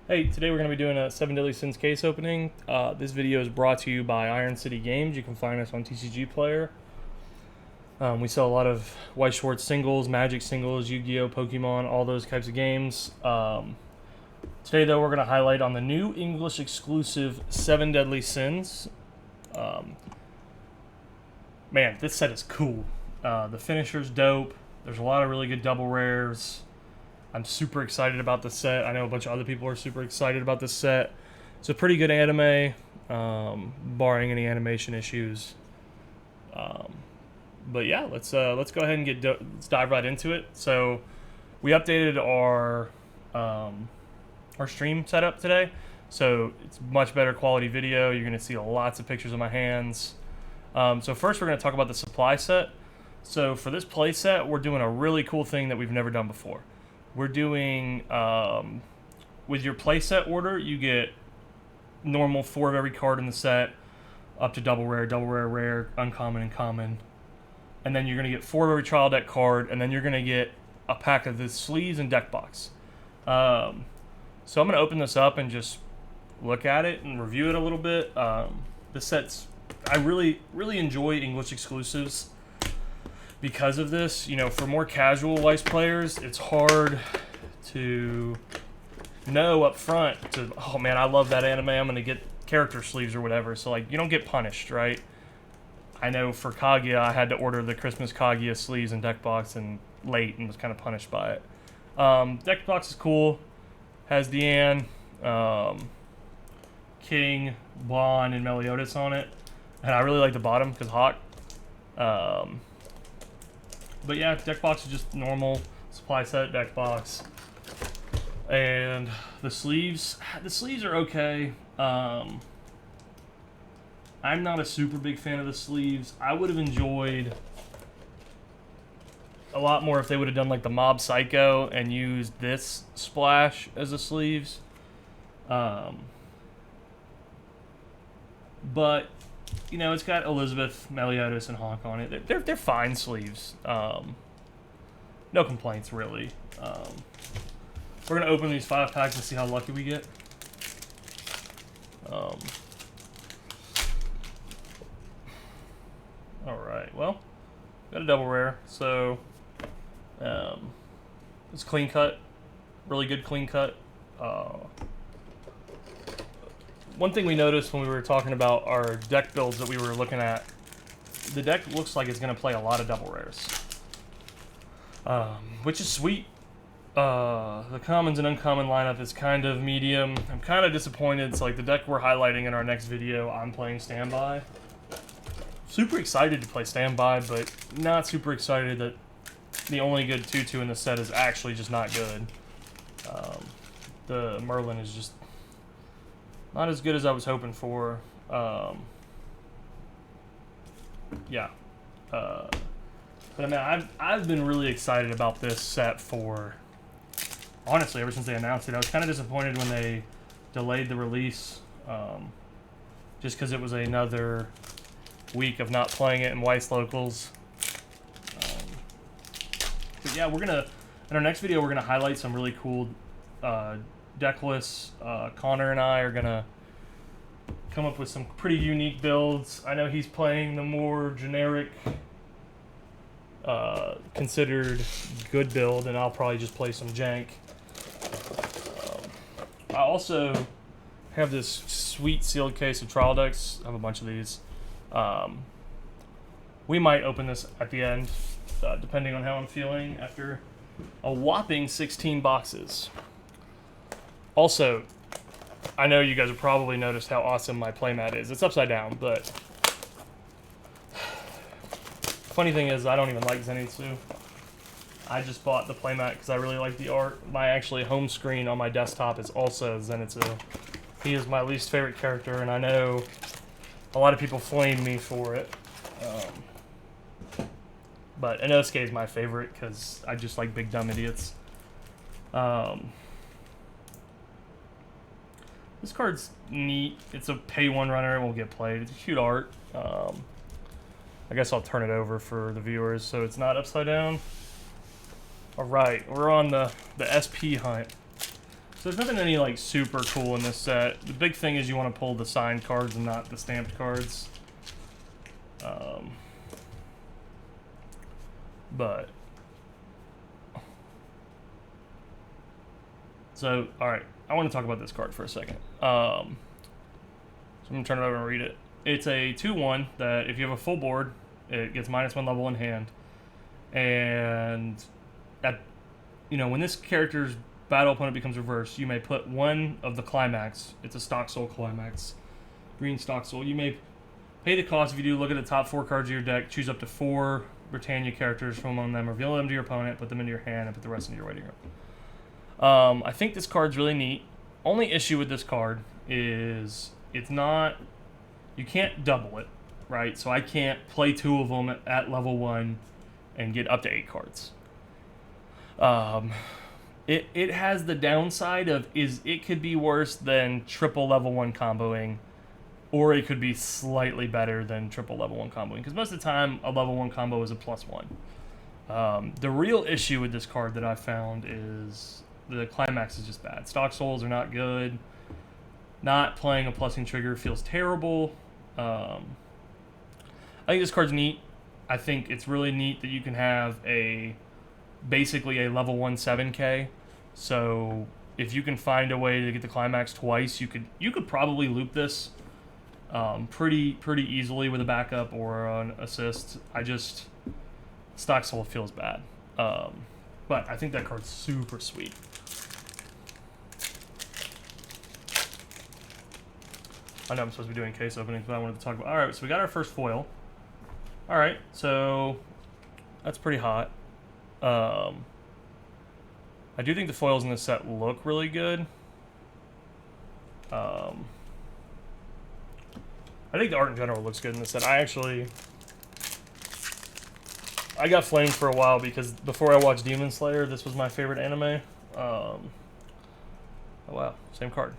Hey, today we're going to be doing a 7 Deadly Sins case opening. This video is brought to you by Iron City Games. You can find us on TCG Player. We sell a lot of Weiss Schwarz singles, Magic singles, Yu-Gi-Oh, Pokemon, all those types of games. Today, though, we're going to highlight on the new English exclusive 7 Deadly Sins. Man, this set is cool. The finisher's dope. There's a lot of really good double rares. I'm super excited about this set. I know a bunch of other people are super excited about this set. It's a pretty good anime, barring any animation issues. But yeah, let's go ahead and let's dive right into it. So we updated our stream setup today, so it's much better quality video. You're gonna see lots of pictures of my hands. So first, we're gonna talk about the supply set. So for this play set, we're doing a really cool thing that we've never done before. We're doing, with your playset order, you get normal 4 of every card in the set, up to double rare, rare, uncommon, and common. And then you're going to get 4 of every trial deck card, and then you're going to get a pack of the sleeves and deck box. So I'm going to open this up and just look at it and review it a little bit. This set's, I really enjoy English exclusives. Because of this, you know, for more casual Weiss players, it's hard to know up front oh man, I love that anime, I'm going to get character sleeves or whatever. So, like, you don't get punished, right? I know for Kaguya, I had to order the Christmas Kaguya sleeves and deck box and late and was kind of punished by it. Deck box is cool. Has Deanne, King, Blonde, and Meliodas on it. And I really like the bottom because Hawk. But yeah, deck box is just normal supply set deck box. And the sleeves are okay. I'm not a super big fan of the sleeves. I would have enjoyed a lot more if they would have done like the Mob Psycho and used this splash as the sleeves. But you know, it's got Elizabeth, Meliodas, and Hawk on it. They're fine sleeves. No complaints, really. We're going to open these 5 packs and see how lucky we get. Alright, well, got a double rare. So, it's clean cut. Really good clean cut. One thing we noticed when we were talking about our deck builds that we were looking at, the deck looks like it's going to play a lot of double rares, which is sweet. The commons and uncommon lineup is kind of medium. I'm kind of disappointed. It's like the deck we're highlighting in our next video, I'm playing Standby. Super excited to play Standby, but not super excited that the only good 2/2 in the set is actually just not good. The Merlin is just not as good as I was hoping for. Yeah. But I mean, I've been really excited about this set for, honestly, ever since they announced it. I was kind of disappointed when they delayed the release, just because it was another week of not playing it in Weiss locals. But yeah, in our next video, we're gonna highlight some really cool deck lists. Connor and I are gonna come up with some pretty unique builds. I know he's playing the more generic, considered good build, and I'll probably just play some jank. I also have this sweet sealed case of trial decks. I have a bunch of these. We might open this at the end, depending on how I'm feeling after a whopping 16 boxes. Also, I know you guys have probably noticed how awesome my playmat is. It's upside down, but funny thing is I don't even like Zenitsu. I just bought the playmat because I really like the art. My actually home screen on my desktop is also Zenitsu. He is my least favorite character, and I know a lot of people flame me for it. But Inosuke is my favorite because I just like big dumb idiots. This card's neat. It's a pay 1 runner. It won't get played. It's cute art. I guess I'll turn it over for the viewers so it's not upside down. Alright, we're on the SP hunt. So there's nothing any like super cool in this set. The big thing is you want to pull the signed cards and not the stamped cards. But so all right, I want to talk about this card for a second. So I'm gonna turn it over and read it. It's a 2/1 that if you have a full board, it gets -1 level in hand, and at when this character's battle opponent becomes reversed, you may put one of the climax. It's a stock soul climax, green stock soul. You may pay the cost. If you do, look at the top 4 cards of your deck, choose up to 4 Britannia characters from among them, reveal them to your opponent, put them into your hand, and put the rest into your waiting room. I think this card's really neat. Only issue with this card is it's not. You can't double it, right? So I can't play 2 of them at level 1 and get up to 8 cards. It has the downside of it could be worse than triple level 1 comboing, or it could be slightly better than triple level 1 comboing, because most of the time a level 1 combo is a +1. The real issue with this card that I found is the climax is just bad. Stock souls are not good. Not playing a plussing trigger feels terrible. I think this card's neat. I think it's really neat that you can have basically a level 1 7K. So if you can find a way to get the climax twice, you could probably loop this pretty easily with a backup or an assist. Stock soul feels bad. But I think that card's super sweet. I know I'm supposed to be doing case openings, but I wanted to talk about... Alright, so we got our first foil. Alright, so that's pretty hot. I do think the foils in this set look really good. I think the art in general looks good in this set. I got flamed for a while because before I watched Demon Slayer, this was my favorite anime. Oh wow, same card.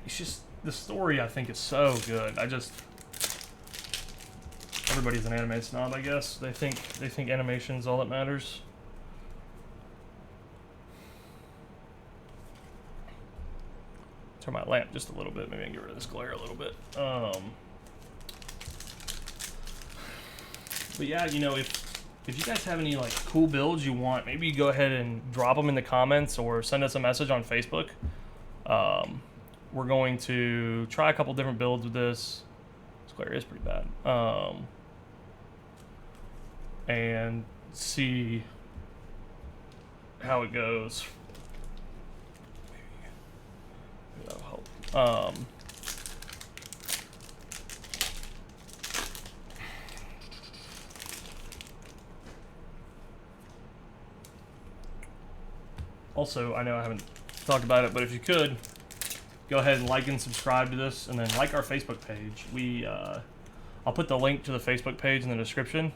It's just, the story I think is so good. Everybody's an anime snob, I guess. They think animation's all that matters. Turn my lamp just a little bit. Maybe I can get rid of this glare a little bit. But yeah, if you guys have any like cool builds you want, maybe go ahead and drop them in the comments or send us a message on Facebook. We're going to try a couple different builds with this. This glare is pretty bad. And see how it goes. Maybe that'll help. Also, I know I haven't talked about it, but if you could, go ahead and like and subscribe to this, and then like our Facebook page. I'll put the link to the Facebook page in the description.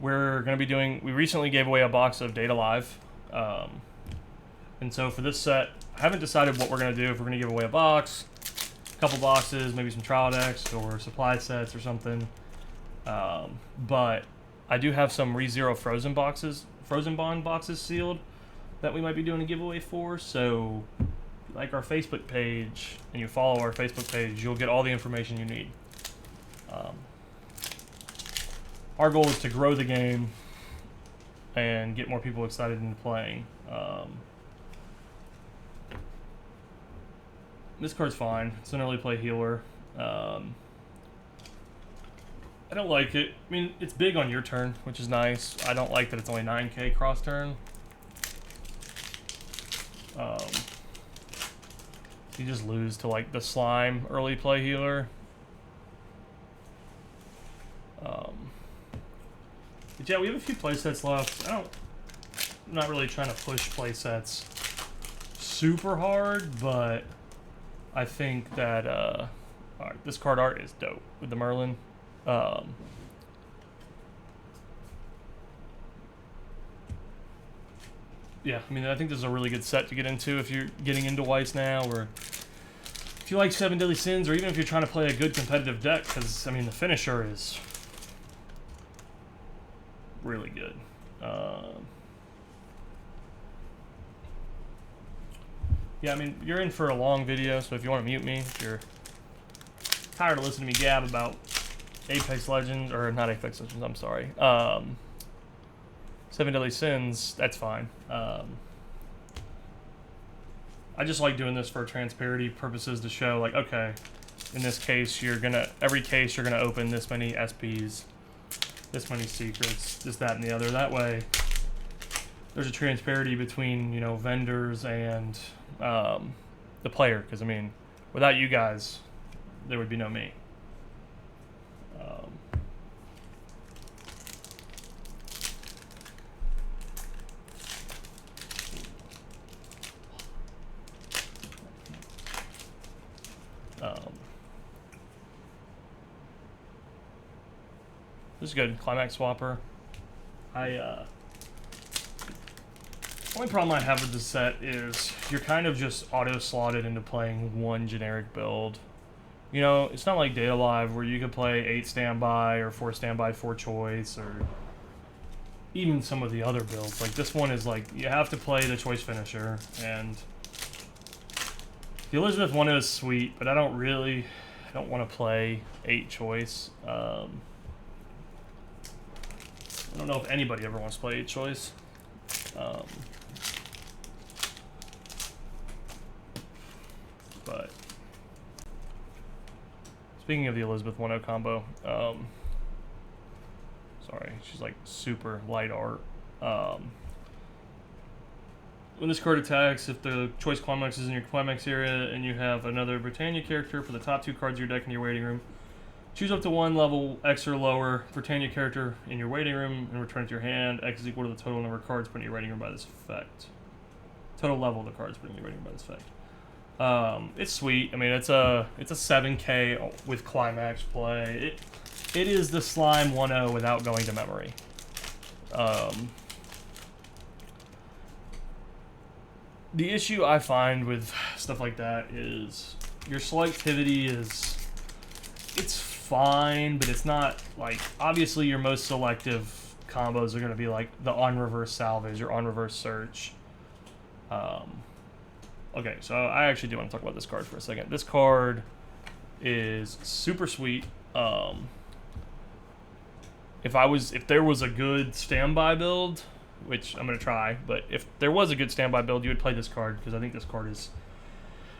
We're going to be we recently gave away a box of Data Live. And so for this set, I haven't decided what we're going to do. If we're going to give away a box, a couple boxes, maybe some trial decks or supply sets or something. But I do have some ReZero Frozen Bond boxes sealed that we might be doing a giveaway for. So if you like our Facebook page and you follow our Facebook page, you'll get all the information you need. Our goal is to grow the game and get more people excited into playing. This card's fine. It's an early play healer. I don't like it. I mean, it's big on your turn, which is nice. I don't like that it's only 9k cross turn. You just lose to like the slime early play healer. But yeah, we have a few playsets left. I'm not really trying to push playsets super hard, but I think that alright, this card art is dope with the Merlin. Yeah, I mean, I think this is a really good set to get into if you're getting into Weiss now, or if you like 7 Deadly Sins, or even if you're trying to play a good competitive deck, because, I mean, the finisher is really good. Yeah, I mean, you're in for a long video, so if you want to mute me, if you're tired of listening to me gab about Apex Legends, or not Apex Legends, I'm sorry, Seven Deadly Sins, that's fine. I just like doing this for transparency purposes to show, like, okay, in this case, every case you're gonna open this many SPs, this many secrets, this, that, and the other. That way, there's a transparency between, you know, vendors and the player. Because, I mean, without you guys, there would be no me. This is good. Climax Swapper. Only problem I have with this set is you're kind of just auto-slotted into playing one generic build. You know, it's not like Data Live where you could play 8 standby or 4 standby, 4 choice, or even some of the other builds. Like, this one is like, you have to play the choice finisher, and the Elizabeth 1.0 is sweet, but I don't want to play 8 choice. I don't know if anybody ever wants to play 8 choice. But speaking of the Elizabeth 1.0 combo, sorry, she's like super light art. When this card attacks, if the choice climax is in your climax area and you have another Britannia character for the top 2 cards of your deck in your waiting room, choose up to 1 level X or lower Britannia character in your waiting room and return it to your hand. X is equal to the total number of cards put in your waiting room by this effect. Total level of the cards put in your waiting room by this effect. It's sweet. I mean, it's a 7K with climax play. It is the Slime 1.0 without going to memory. The issue I find with stuff like that is your selectivity it's fine, but it's not, like, obviously your most selective combos are going to be like the on reverse salvage or on reverse search. Okay, so I actually do want to talk about this card for a second. This card is super sweet. If there was a good standby build, which I'm going to try, but if there was a good standby build, you would play this card, because I think this card is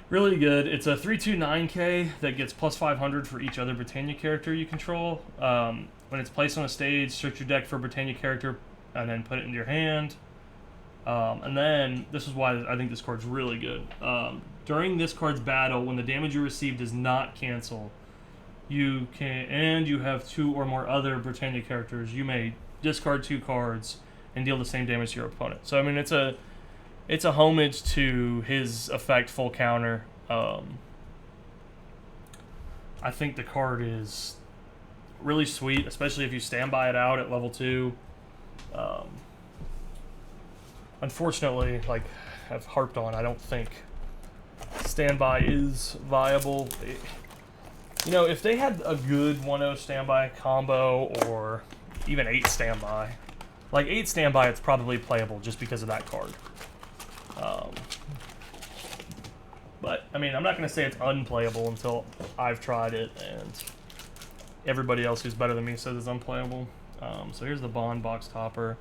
really good. It's a 3/2/9K that gets plus 500 for each other Britannia character you control. When it's placed on a stage, search your deck for a Britannia character and then put it into your hand. And then, this is why I think this card's really good. During this card's battle, when the damage you receive does not cancel, you have 2 or more other Britannia characters, you may discard 2 cards and deal the same damage to your opponent. So, I mean, it's a homage to his effect, full counter. I think the card is really sweet, especially if you stand by it out at level 2. Unfortunately, like I've harped on, I don't think standby is viable. You know, if they had a good 1.0 standby combo, or even 8 standby, like 8 standby, it's probably playable just because of that card. But, I mean, I'm not going to say it's unplayable until I've tried it, and everybody else who's better than me says it's unplayable. So here's the Bond box topper.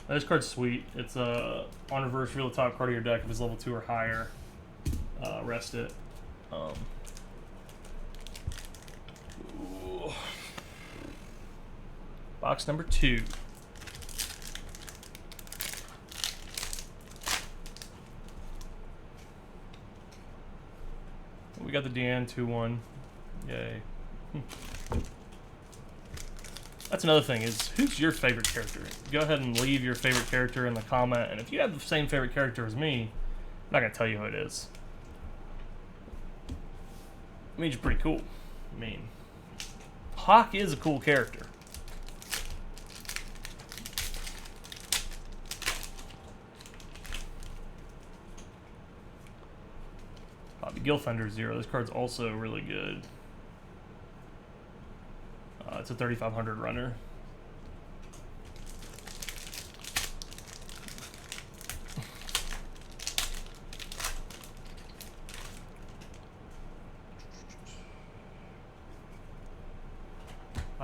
This card's sweet. It's on reverse, reveal the top card of your deck if it's level 2 or higher. Rest it. Box number 2. We got the Deanne 2/1. Yay. That's another thing, is who's your favorite character? Go ahead and leave your favorite character in the comment, and if you have the same favorite character as me, I'm not going to tell you who it is. I mean, he's pretty cool. I mean, Hawk is a cool character. Bobby Gilfender 0. This card's also really good. It's a 3,500 runner.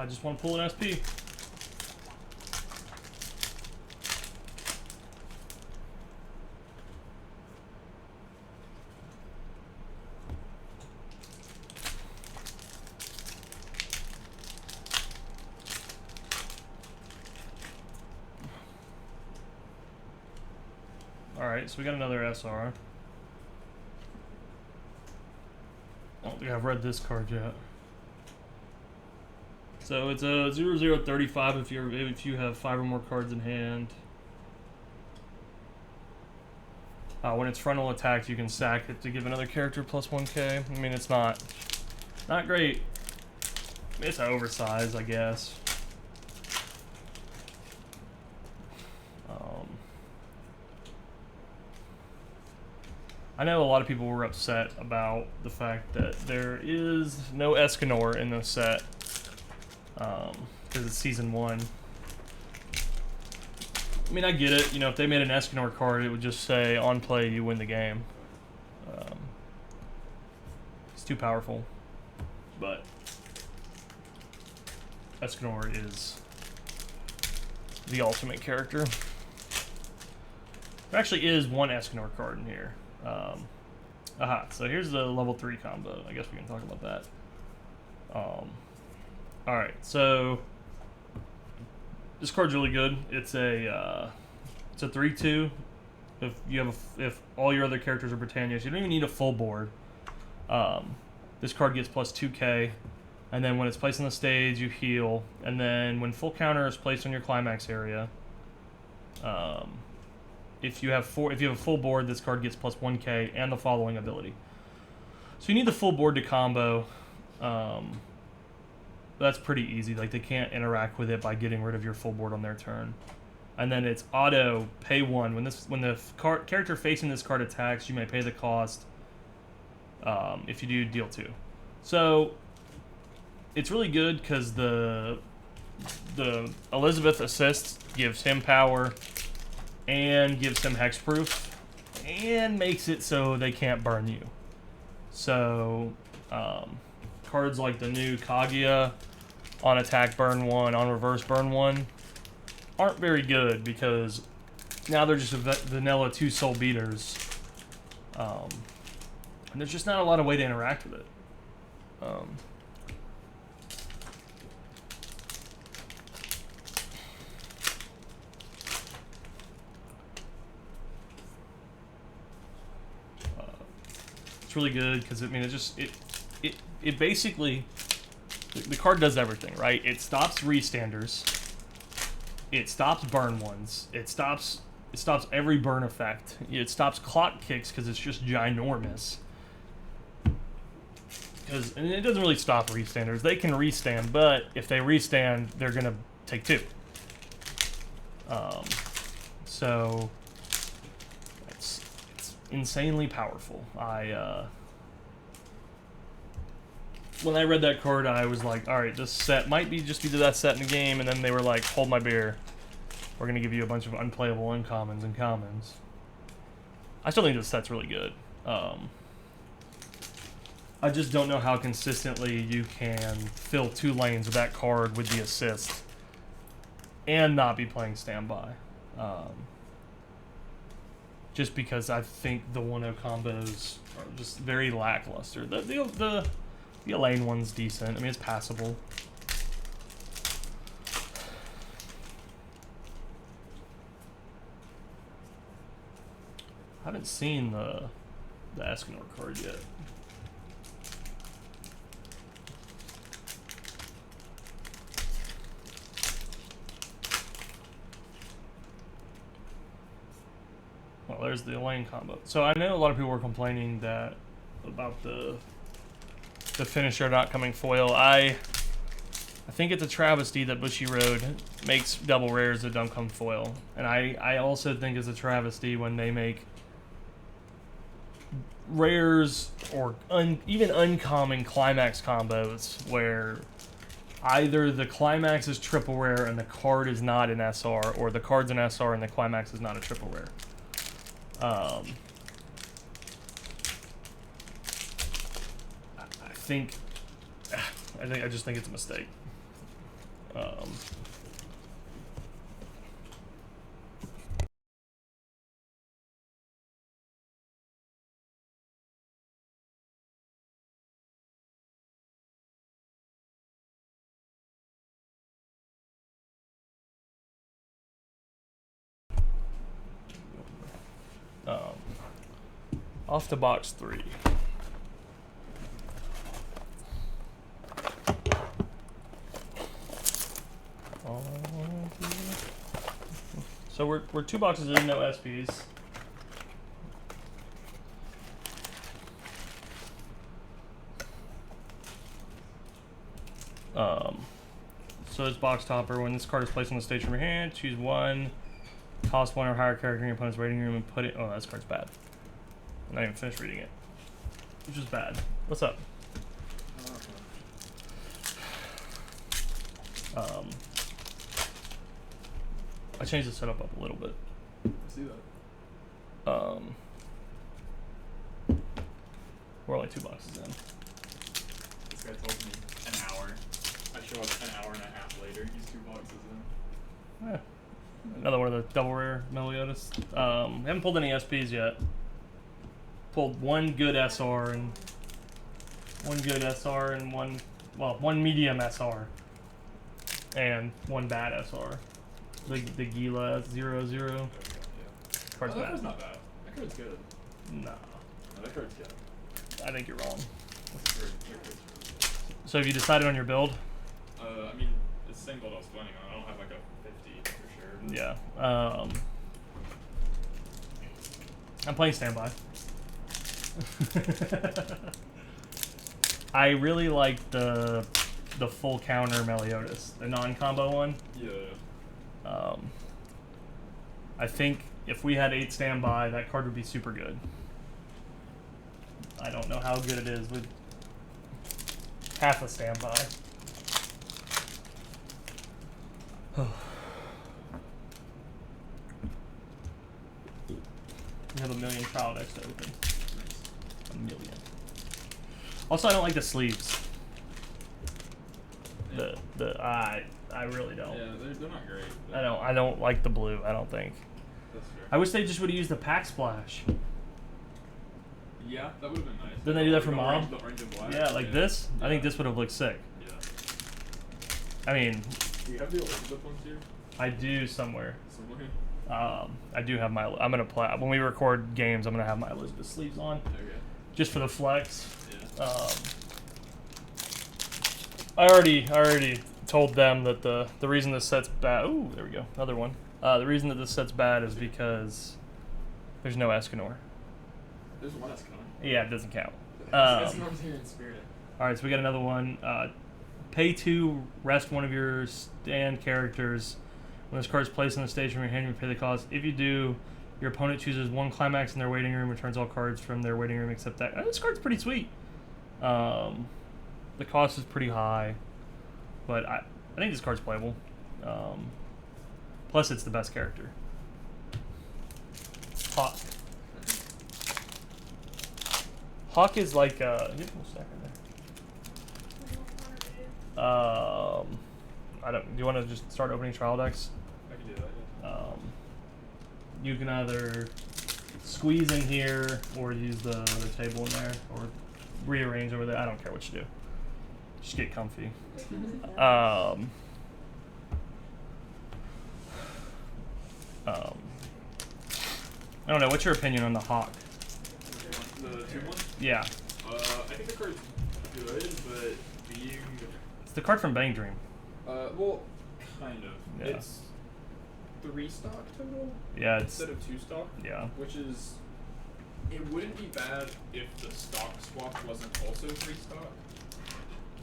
I just want to pull an SP. Alright, so we got another SR. I don't think I've read this card yet. So it's a 0035 if you have 5 or more cards in hand. When it's frontal attack, you can sack it to give another character plus 1k. I mean, it's not great. It's oversized, I guess. I know a lot of people were upset about the fact that there is no Escanor in this set because it's season 1. I mean, I get it. You know, if they made an Escanor card, it would just say, on play, you win the game. It's too powerful. But Escanor is the ultimate character. There actually is one Escanor card in here. So here's the level 3 combo. I guess we can talk about that. Alright, so this card's really good. It's a 3/2. If all your other characters are Britannia, so you don't even need a full board. This card gets plus 2k, and then when it's placed on the stage, you heal, and then when full counter is placed on your climax area, if you have a full board, this card gets plus 1k and the following ability. So you need the full board to combo. That's pretty easy. Like, they can't interact with it by getting rid of your full board on their turn. And then it's auto pay 1. When the character facing this card attacks, you may pay the cost. If you do, deal 2. So it's really good because the Elizabeth assist gives him power and gives him hexproof and makes it so they can't burn you. So cards like the new Kaguya on attack burn 1, on reverse burn 1 aren't very good because now they're just vanilla 2 soul beaters. And there's just not a lot of way to interact with it. It's really good because, I mean, it basically, the card does everything, right? It stops restanders. It stops burn ones. It stops every burn effect. It stops clock kicks because it's just ginormous. And it doesn't really stop restanders. They can restand, but if they restand, they're gonna take 2. So it's insanely powerful. When I read that card, I was like, all right, this set might just be the best set in the game, and then they were like, hold my beer. We're going to give you a bunch of unplayable uncommons and commons. I still think this set's really good. I just don't know how consistently you can fill 2 lanes with that card with the assist and not be playing standby. Just because I think the 1-0 combos are just very lackluster. The Elaine one's decent. I mean, it's passable. I haven't seen the Escanor card yet. Well, there's the Elaine combo. So I know a lot of people were complaining about the finisher not coming foil. I think it's a travesty that Bushiroad makes double rares that don't come foil. And I also think it's a travesty when they make rares or even uncommon climax combos where either the climax is triple rare and the card is not an SR, or the card's an SR and the climax is not a triple rare. I just think it's a mistake. Off to box 3. So we're 2 boxes in, no SPs. So this box topper, when this card is placed on the stage from your hand, choose 1, cost 1 or higher character in your opponent's waiting room and put it. Oh, this card's bad. I'm not even finished reading it. Which is bad. What's up? I changed the setup up a little bit. I see that. We're only 2 boxes in. This guy told me an hour. I show up an hour and a half later. He's 2 boxes in. Yeah. Another one of the double rare Meliodas. Haven't pulled any SPs yet. Pulled 1 good SR and 1 good SR and 1 medium SR and 1 bad SR. The Gila 0-0. Yeah. Card's that bad. card's not bad. That card's good. Nah. No, that card's good. I think you're wrong. That card's really good. So have you decided on your build? I mean, it's the same build I was planning on. I don't have like a 50 for sure. Yeah. I'm playing standby. I really like the full counter Meliodas, the non-combo one. Yeah. I think if we had 8 standby, that card would be super good. I don't know how good it is with half a standby. We have a million trial decks to open. A million. Also, I don't like the sleeves. I really don't. Yeah, they're not great. I don't like the blue. I don't think. That's fair. I wish they just would have used the pack splash. Yeah, that would have been nice. Didn't they do that for The Mob? orange and black. Yeah, like this. Yeah. I think this would have looked sick. Yeah. I mean, Do you have the Elizabeth ones here? I do somewhere. Somewhere? I do have my. I'm gonna play when we record games. I'm gonna have my Elizabeth sleeves on, Okay. just for the flex. Yeah. I already told them that the reason this set's bad. Ooh, there we go, another one. The reason that this set's bad is because there's no Escanor. There's one Escanor. Yeah, it doesn't count. Escanor's here in spirit. All right, so we got another one. Pay 2, rest one of your stand characters. When this card is placed on the stage from your hand, you pay the cost. If you do, your opponent chooses 1 climax in their waiting room, returns all cards from their waiting room except that. This card's pretty sweet. The cost is pretty high, but I think this card's playable. Plus, it's the best character. Hawk. Hawk is like you have a little stack in there. I don't. Do you want to just start opening trial decks? I can do that, yeah. You can either squeeze in here or use the table in there or rearrange over there. I don't care what you do. Just get comfy. I don't know. What's your opinion on the Hawk? The 2-1? Yeah. I think the card's good, but being... It's the card from Bang Dream. Well, kind of. Yeah. It's 3 stock total? Yeah, it's... Instead of 2 stock? Yeah. Which is... It wouldn't be bad if the stock swap wasn't also 3 stock.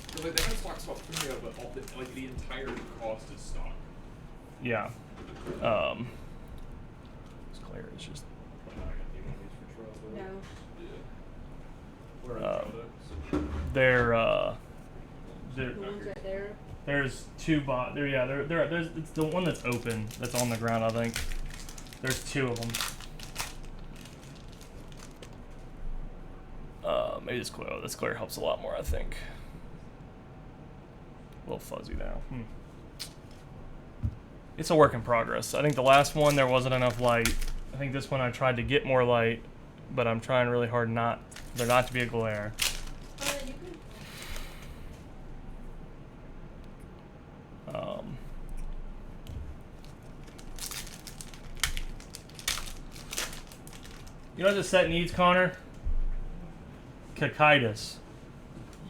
Because like, they have stock swap 3, but all the entire cost is stock. Yeah. It's clear. It's just... No. Yeah. Where are the products? They're The ones right there. there's 2 there. Yeah, there's it's the one that's open that's on the ground. I think there's 2 of them. Maybe this clear. Oh, this clear helps a lot more. I think. A little fuzzy now. It's a work in progress. I think the last one there wasn't enough light. I think this one I tried to get more light, but I'm trying really hard there not to be a glare. You could. You know what this set needs, Connor? Cocytus.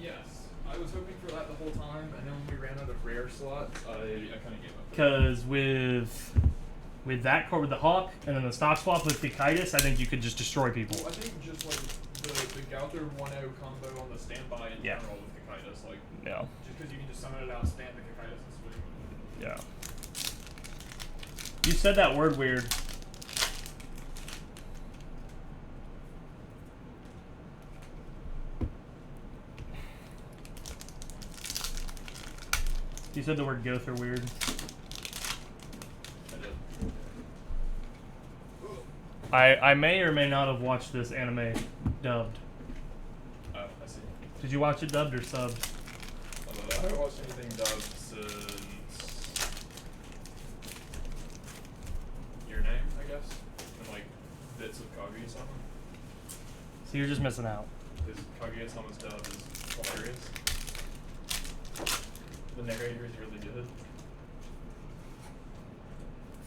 Yes, I was hoping for that the whole time, and then when we ran out of rare slots, I kind of gave up. Because with that card, with the Hawk, and then the stock swap with Cocytus, I think you could just destroy people. Well, I think just like the Gouter 1-0 combo on the standby in general with Cocytus, like Yeah. just because you can just summon it out, spam the Cocytus and swing. Yeah. You said that word weird. You said the word Gother weird. I may or may not have watched this anime dubbed. Oh, I see. Did you watch it dubbed or subbed? I haven't watched anything dubbed since Your Name, I guess, and like bits of Kaguya-sama. So you're just missing out. Because Kaguya-sama's dub is hilarious. The narrator is really good.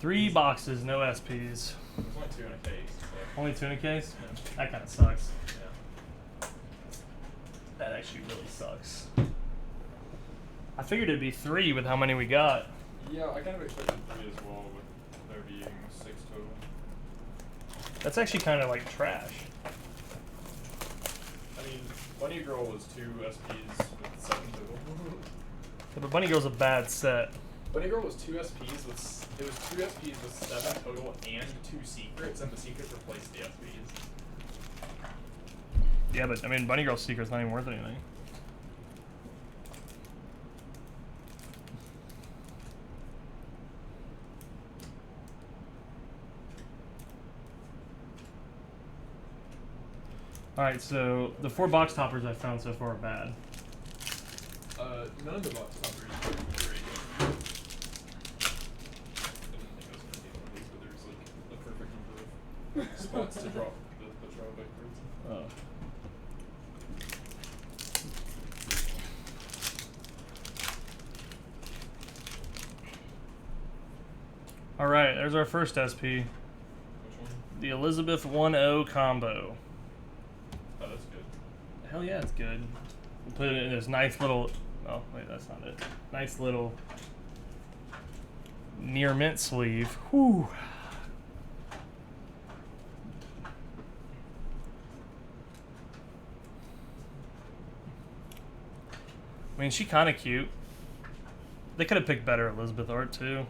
3 boxes, no SPs. There's only 2 in a case. So. Only 2 in a case? Yeah. That kind of sucks. Yeah. That actually really sucks. I figured it'd be 3 with how many we got. Yeah, I kind of expected 3 as well, with there being 6 total. That's actually kind of like trash. I mean, Bunny Girl was 2 SPs with 7 total. Yeah, but Bunny Girl's a bad set. Bunny Girl was 2 SPs with 2 SPs with 7 total and 2 secrets, and the secrets replaced the SPs. Yeah, but I mean, Bunny Girl's secret's not even worth anything. Alright, so the 4 box toppers I've found so far are bad. None of the box toppers are very good. I didn't think I was going to be one of these, but there's like a perfect number of spots to drop the trial back cards. Oh. Alright, there's our first SP. Which one? The Elizabeth 1-0 combo. Oh, that's good. Hell yeah, it's good. We'll put it in this nice little... Oh, wait, that's not it. Nice little near mint sleeve. Whew. I mean, she kind of cute. They could have picked better Elizabeth art, too.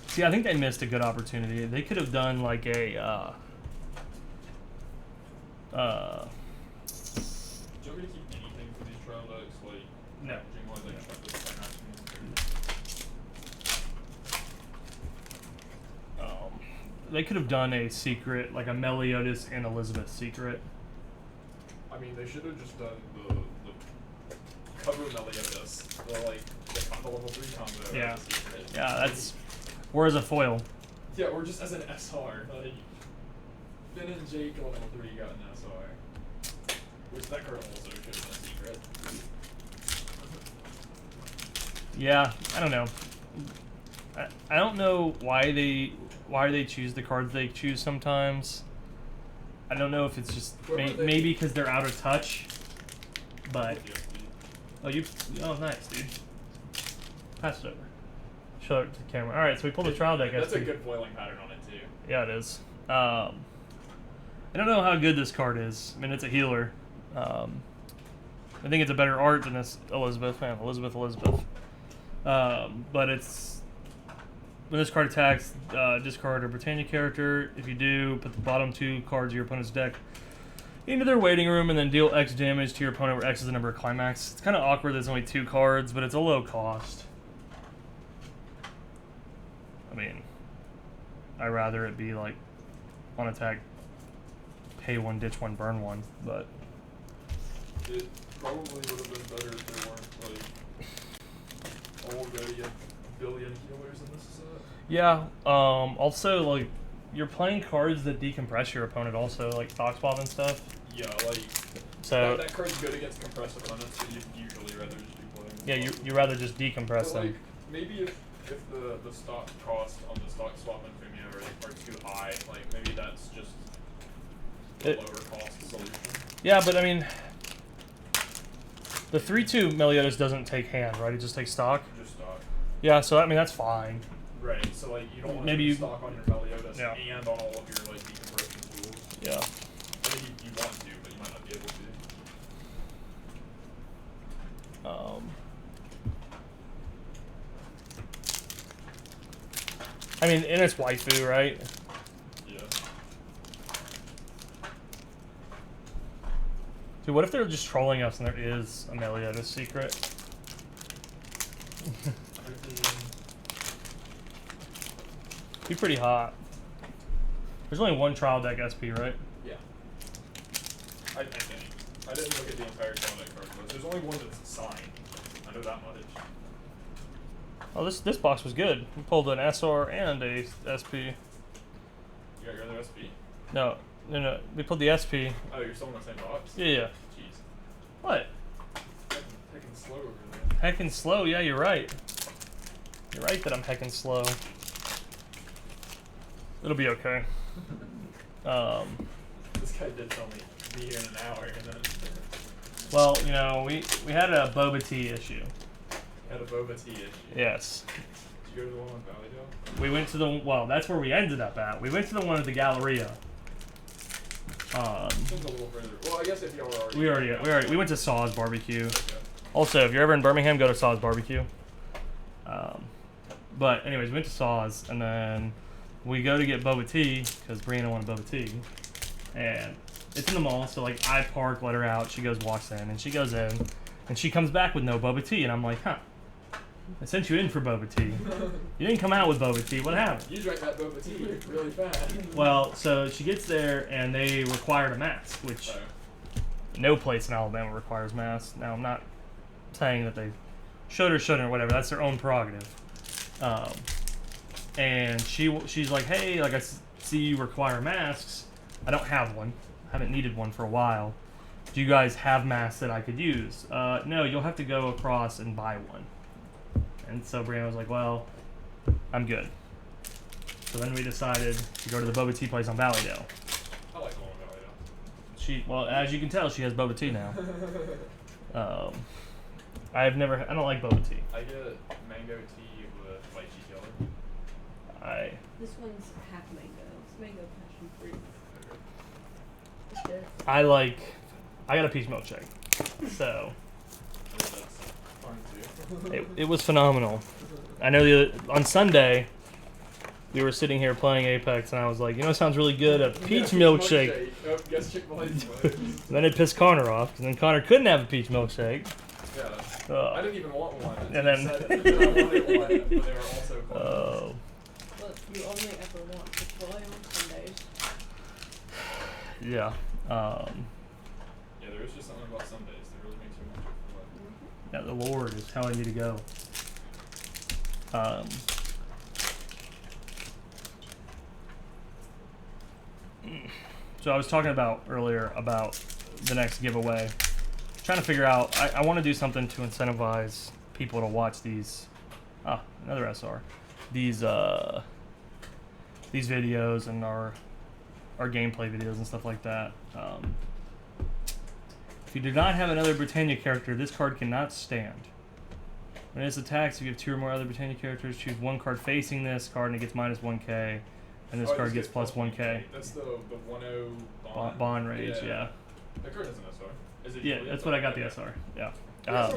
See, I think they missed a good opportunity. They could have done like a, Do you want me to keep anything for these trial decks? Like, No. packaging wise, like, chuck this by matching? They could have done a secret, like a Meliodas and Elizabeth secret. I mean, they should have just done the cover Meliodas, the level 3 combo. Yeah. as a secret. Yeah, that's... Or as a foil. Yeah, or just as an SR. Like, Ben and Jake on level 3 got an SR. Which that card also should have been a secret. Yeah, I don't know. I don't know why they choose the cards they choose sometimes. I don't know if it's just maybe because they're out of touch. But oh nice, dude. Pass it over. Show it to the camera. All right, so we pulled the trial deck. That's SP. a good foiling pattern on it too. Yeah, it is. I don't know how good this card is. I mean, it's a healer. I think it's a better art than this Elizabeth. Man, Elizabeth. But it's... When this card attacks, discard a Britannia character. If you do, put the bottom 2 cards of your opponent's deck into their waiting room and then deal X damage to your opponent, where X is the number of climax. It's kind of awkward there's only 2 cards, but it's a low cost. I mean, I'd rather it be like on attack, pay 1, ditch 1, burn 1, but... probably would have been better if there weren't, like, already a billion healers in this set. Yeah. Also, like, you're playing cards that decompress your opponent. Also, like stock swap and stuff. Yeah, like So that card's good against compressed opponents, but you'd usually rather just be playing. yeah, you rather just decompress But, like, them. maybe if the stock cost on the stock swap and Fumio are too high, like maybe that's just a lower cost solution. Yeah, but I mean, the 3/2 Meliodas doesn't take hand, right? It just takes stock. Just stock. Yeah, so I mean that's fine. Right. So like you don't want Maybe to you- stock on your Meliodas Yeah. and on all of your like decompression tools. Yeah. I mean you want to, but you might not be able to. I mean, and it's waifu, right? Yeah. Dude, what if they're just trolling us and there is a Meliodas secret? Be pretty hot. There's only one trial deck SP, right? Yeah. I think. I didn't look at the entire trial deck card list. There's only one that's signed. I know that much. Oh, this box was good. We pulled an SR and a SP. You got your other SP? No. We pulled the SP. Oh, you're still in the same box? Yeah. Jeez. What? Heckin' slow over there. Heckin' slow. Yeah, you're right. You're right that I'm heckin' slow. It'll be okay. This guy did tell me be here in an hour, and then Well, you know, we had a boba tea issue. had a boba tea issue. Yes. Did you go to the one in Valleydale? We went to the, well, that's where we ended up at. We went to the one at the Galleria. Seems a little further. Well, I guess if y'all were already. We went to Saw's Barbecue. Okay. Also, if you're ever in Birmingham, go to Saw's Barbecue. But anyways, we went to Saw's, and then we go to get boba tea because Brianna wanted boba tea, and it's in the mall. So like, I park, let her out. She goes, walks in, and she goes in, and she comes back with no boba tea, and I'm like, huh? I sent you in for boba tea. You didn't come out with boba tea. What happened? You drank that boba tea really fast. Well, so she gets there, and they required a mask, which no place in Alabama requires masks. Now, I'm not saying that they should or shouldn't or whatever. That's their own prerogative. And she's like, hey, like I see you require masks. I don't have one. I haven't needed one for a while. Do you guys have masks that I could use? No, you'll have to go across and buy one. And so Brianna was like, well, I'm good. So then we decided to go to the boba tea place on Valleydale. I like going to Valleydale. Well, as you can tell, she has boba tea now. I don't like boba tea. I get mango tea with lychee jelly. This one's half mango. It's mango passion fruit. It's good. I got a peach milkshake. So I think that's fun too. it was phenomenal. I know on Sunday we were sitting here playing Apex, and I was like, you know, it sounds really good, a peach milkshake. Oh, guess Chick-fil-A's closed. Then it pissed Connor off, and then Connor couldn't have a peach milkshake. Yeah. I didn't even want one. And then Said that I wanted one, but they were also closed. Look, you only ever want Chick-fil-A on Sundays. Yeah. Yeah, there is just something about Sundays that really makes me want Chick-fil-A. Yeah, the Lord is telling me to go. So I was talking about earlier about the next giveaway. Trying to figure out, I want to do something to incentivize people to watch these. Another SR. These videos and our gameplay videos and stuff like that. If you do not have another Britannia character, this card cannot stand. When it attacks, if you have 2 or more other Britannia characters, choose one card facing this card and it gets minus 1k, and this card gets plus 1k. That's the 1-0 Bond rage, yeah. That card has an SR. Is it Yeah, usually that's SR? what I got the SR. Yeah. Yeah,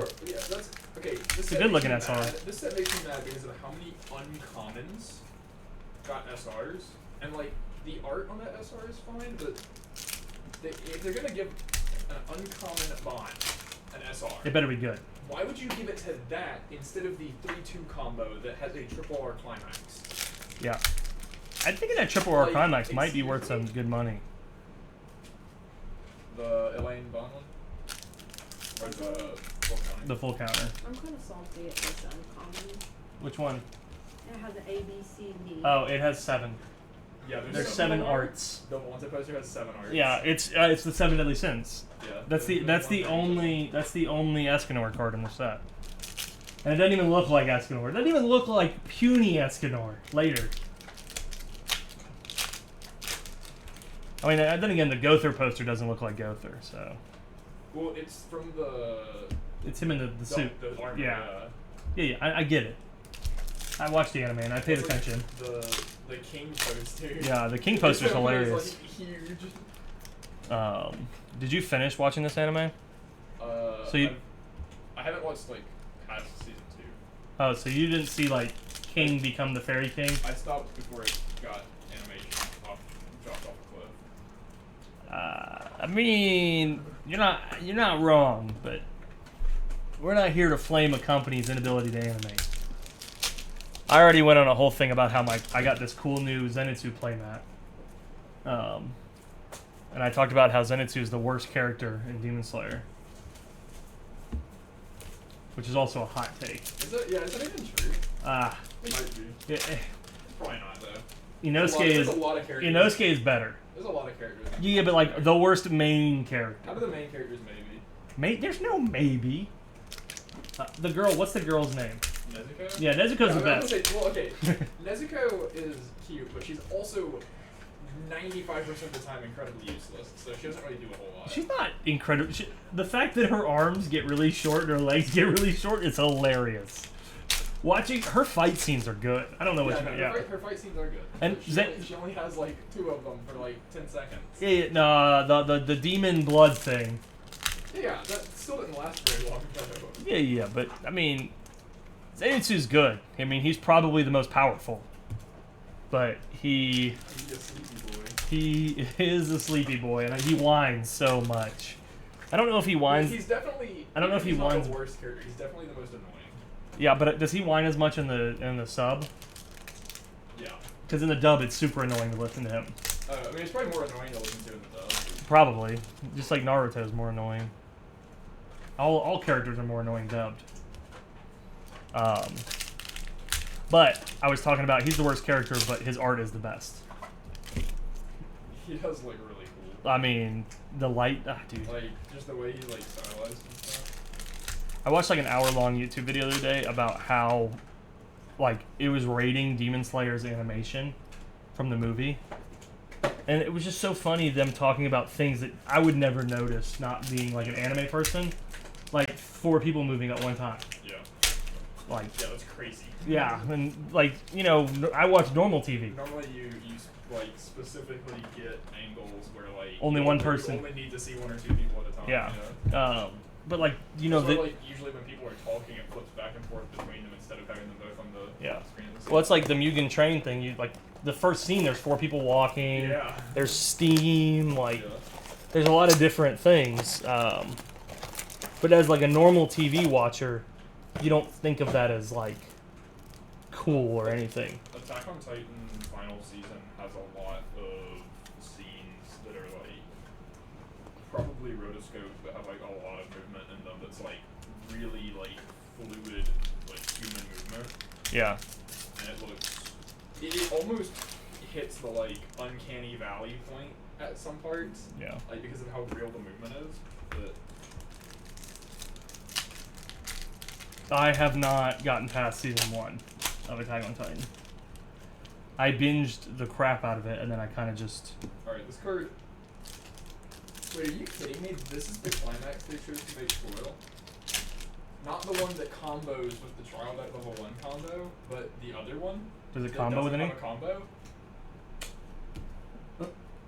that's okay. It's a good looking SR. This set makes me mad because of how many uncommons got SRs, and like the art on that SR is fine, but if they're gonna give an uncommon bond an SR, It better be good. why would you give it to that instead of the 3/2 combo that has a triple R climax? Yeah. I think that triple R Like, climax might be worth some excuse good money. The Elaine Bond one? Or the full counter. The full counter. I'm kind of salty at this uncommon. Which one? It has an A, B, C, D. Oh, it has 7. Yeah, There's 7 arts. The wanted poster has 7 arts. Yeah, it's the 7 deadly sins. Yeah. That's the only Escanor card in the set. And it doesn't even look like Escanor. It doesn't even look like puny Escanor later. I mean, then again, the Gother poster doesn't look like Gother, so. Well, it's from the. It's him in the suit. The armor. Yeah. Yeah, I get it. I watched the anime and I paid It's attention. Like the king poster. Yeah, the king poster's hilarious. It's like huge. Did you finish watching this anime? So you. I haven't watched like past season 2. Oh, so you didn't see like King become the Fairy King? I stopped before it got animation dropped off a cliff. I mean, you're not wrong, but we're not here to flame a company's inability to animate. I already went on a whole thing about how I got this cool new Zenitsu playmat. And I talked about how Zenitsu is the worst character in Demon Slayer. Which is also a hot take. Is that even true? It might be. Yeah, Probably not though. Inosuke There's a lot of characters. Inosuke is better. There's a lot of characters. Yeah, but like the worst main character. Out of the main characters, maybe. There's no maybe. The girl, what's the girl's name? Nezuko? Yeah, Nezuko's the I was best. gonna say, well, okay. Nezuko is cute, but she's also 95% of the time incredibly useless, so she doesn't really do a whole lot. She's not incredible. The fact that her arms get really short and her legs get really short is hilarious. Watching her fight scenes are good. I don't know what you mean. Yeah, her fight scenes are good. And she only has like 2 of them for like 10 seconds. Yeah, no, the demon blood thing. Yeah, that still didn't last very long though. Yeah, but I mean, Zenitsu's good. I mean, he's probably the most powerful. But He's a sleepy boy. he is a sleepy boy, and he whines so much. I don't know if he whines. He's definitely. I don't know if he he's whines. not the worst character. He's definitely the most annoying. Yeah, but does he whine as much in the sub? Yeah. Because in the dub, it's super annoying to listen to him. I mean, it's probably more annoying to listen to in the dub. Probably, just like Naruto is more annoying. All characters are more annoying dubbed. But I was talking about he's the worst character, but his art is the best. He does look really cool. I mean, the light, dude. Like just the way he like stylized and stuff. I watched like an hour-long YouTube video the other day about how, like, it was rating Demon Slayer's animation from the movie, and it was just so funny them talking about things that I would never notice, not being like an anime person, like 4 people moving at one time. Yeah. Like. Yeah, that's crazy. Yeah, and like I watch normal TV. Normally you like specifically get angles where like Only one person. You only need to see 1 or 2 people at a time. Yeah. You know? But like That's why, like usually when people are talking, it flips back and forth between them instead of having them both on the screen. Well, it's like the Mugen Train thing. You like the first scene. There's 4 people walking. Yeah. There's steam. Like there's a lot of different things. But as like a normal TV watcher, you don't think of that as like cool or anything. Attack on Titan final season has a lot of scenes that are like probably rotoscoped that have like a lot of movement in them that's like really like fluid like human movement. Yeah. And it almost hits the like uncanny valley point at some parts. Yeah. Like because of how real the movement is. But I have not gotten past season 1 of Attack on Titan. I binged the crap out of it, and then I kind of just. Alright, this card. Wait, are you kidding me? This is the climax they chose to make foil? Not the one that combos with the trial deck level 1 combo, but the other one? Does it that combo with doesn't any? have a combo?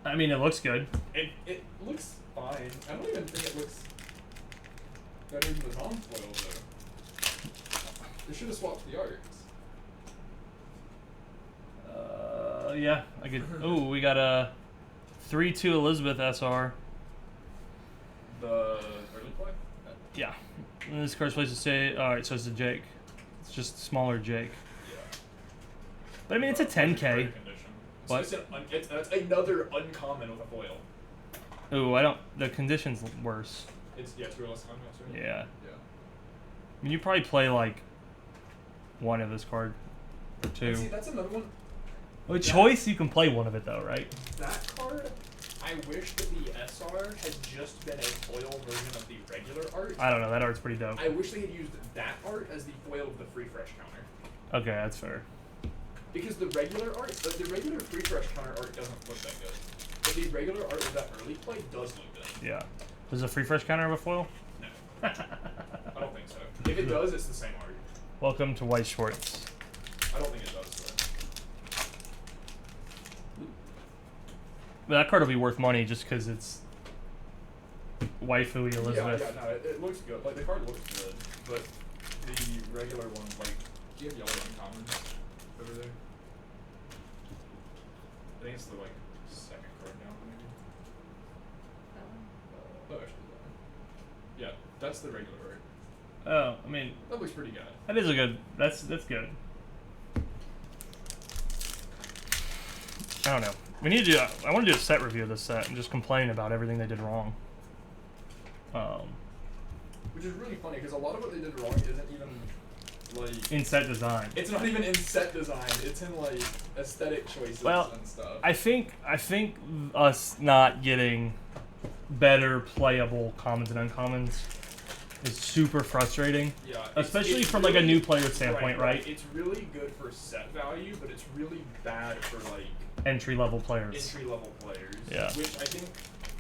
I mean, it looks good. It looks fine. I don't even think it looks better than the non-foil, though. They should have swapped the arts. Yeah, I could. Oh, we got a 3-2 Elizabeth SR. The early play? Yeah. And this card's place to stay. Alright, so it's a Jake. It's just smaller Jake. Yeah. But I mean, it's a 10K. Condition. What? That's another uncommon with a foil. Ooh, I don't. The condition's worse. It's 2 or less contacts, right? Yeah. Yeah. I mean, you probably play like one of this card or two. And see, that's another one. With choice, you can play one of it though, right? That card, I wish that the SR had just been a foil version of the regular art. I don't know. That art's pretty dope. I wish they had used that art as the foil of the free fresh counter. Okay, that's fair. Because the regular art, the regular free fresh counter art doesn't look that good. But the regular art of that early play does look good. Yeah. Does a free fresh counter have a foil? No. I don't think so. If it does, it's the same art. Welcome to Weiss Schwarz. I don't think it does, though. But that card will be worth money just because it's waifu Elizabeth. Yeah, no, it looks good. Like, the card looks good, but the regular one, like, do you have yellow uncommons over there? I think it's the, like, second card down, maybe. Oh, actually, yeah, that's the regular art. Oh, I mean, That looks pretty good. that is a good. That's good. I don't know. We need to do. I want to do a set review of this set and just complain about everything they did wrong. Which is really funny because a lot of what they did wrong isn't even like In set design. it's not even in set design. It's in like aesthetic choices Well, and stuff. I think us not getting better playable commons and uncommons is super frustrating. Yeah, Especially it's from like a really- new player standpoint, right? It's really good for set value, but it's really bad for like Entry level players entry level players. Yeah. Which I think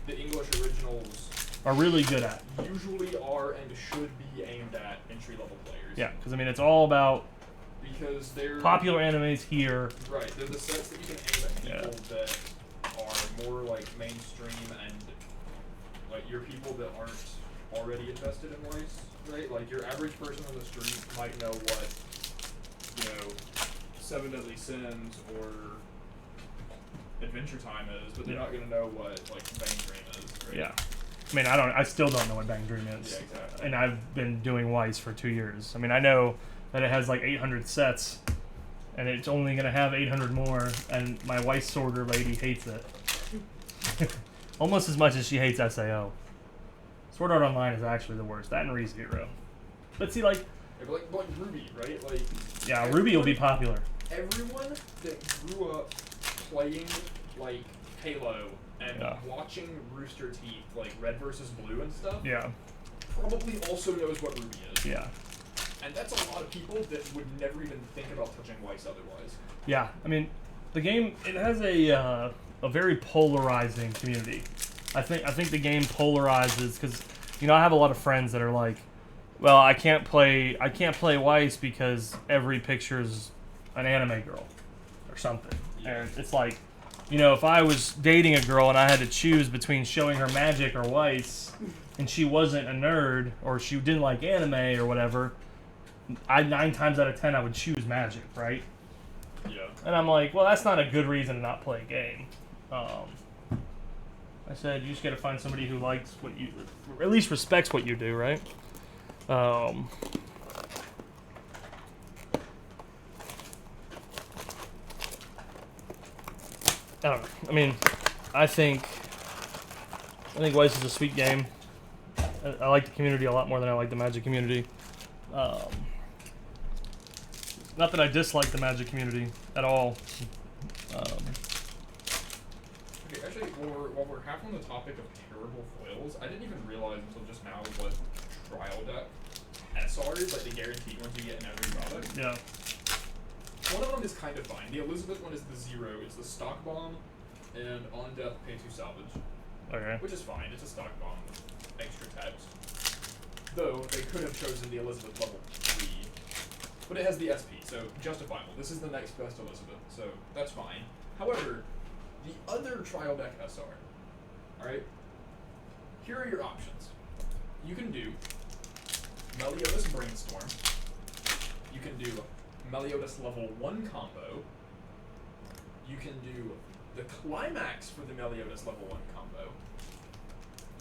the English originals are really good at. usually are and should be aimed at entry level players. Yeah, because I mean it's all about Because they're popular animes here. Right, they're the sets that you can aim at people that are more like mainstream and like your people that aren't already invested in Weiss, right? Like your average person on the street might know what, you know, Seven Deadly Sins or Adventure Time is, but they're not gonna know what like Bang Dream is, right? Yeah. I mean, I still don't know what Bang Dream is. Yeah, exactly. And I've been doing Weiss for 2 years. I mean, I know that it has like 800 sets, and it's only going to have 800 more, and my Weiss sorter lady hates it. Almost as much as she hates SAO. Sword Art Online is actually the worst. That and ReZero. But see, like... Yeah, but like Ruby, right? Like Yeah, Ruby will be popular. everyone that grew up playing like Halo and Yeah. watching Rooster Teeth, like Red versus Blue and stuff, Yeah. probably also knows what Ruby is. Yeah. And that's a lot of people that would never even think about touching Weiss otherwise. Yeah. I mean, the game, it has a very polarizing community. I think the game polarizes because, you know, I have a lot of friends that are like, well, I can't play Weiss because every picture is an anime girl or something. Yeah. And it's like, you know, if I was dating a girl and I had to choose between showing her Magic or Weiss, and she wasn't a nerd or she didn't like anime or whatever, 9 times out of 10 I would choose Magic, right? Yeah. And I'm like, well, that's not a good reason to not play a game. I said, you just gotta find somebody who likes what you, or at least respects what you do, right? I don't know. I mean, I think Weiss is a sweet game. I like the community a lot more than I like the Magic community. Not that I dislike the Magic community at all. Okay, actually, while we're half on the topic of terrible foils, I didn't even realize until just now what trial deck SRs, like the guaranteed ones you get in every product. Yeah. One of them is kind of fine. The Elizabeth one is the 0. It's the stock bomb and on death pay 2 salvage. Okay. Which is fine. It's a stock bomb with extra text. Though they could have chosen the Elizabeth level 3. But it has the SP, so justifiable. This is the next best Elizabeth, so that's fine. However, the other trial deck SR, alright? Here are your options. You can do Meliodas Brainstorm. You can do Meliodas level 1 combo. You can do the climax for the Meliodas level 1 combo.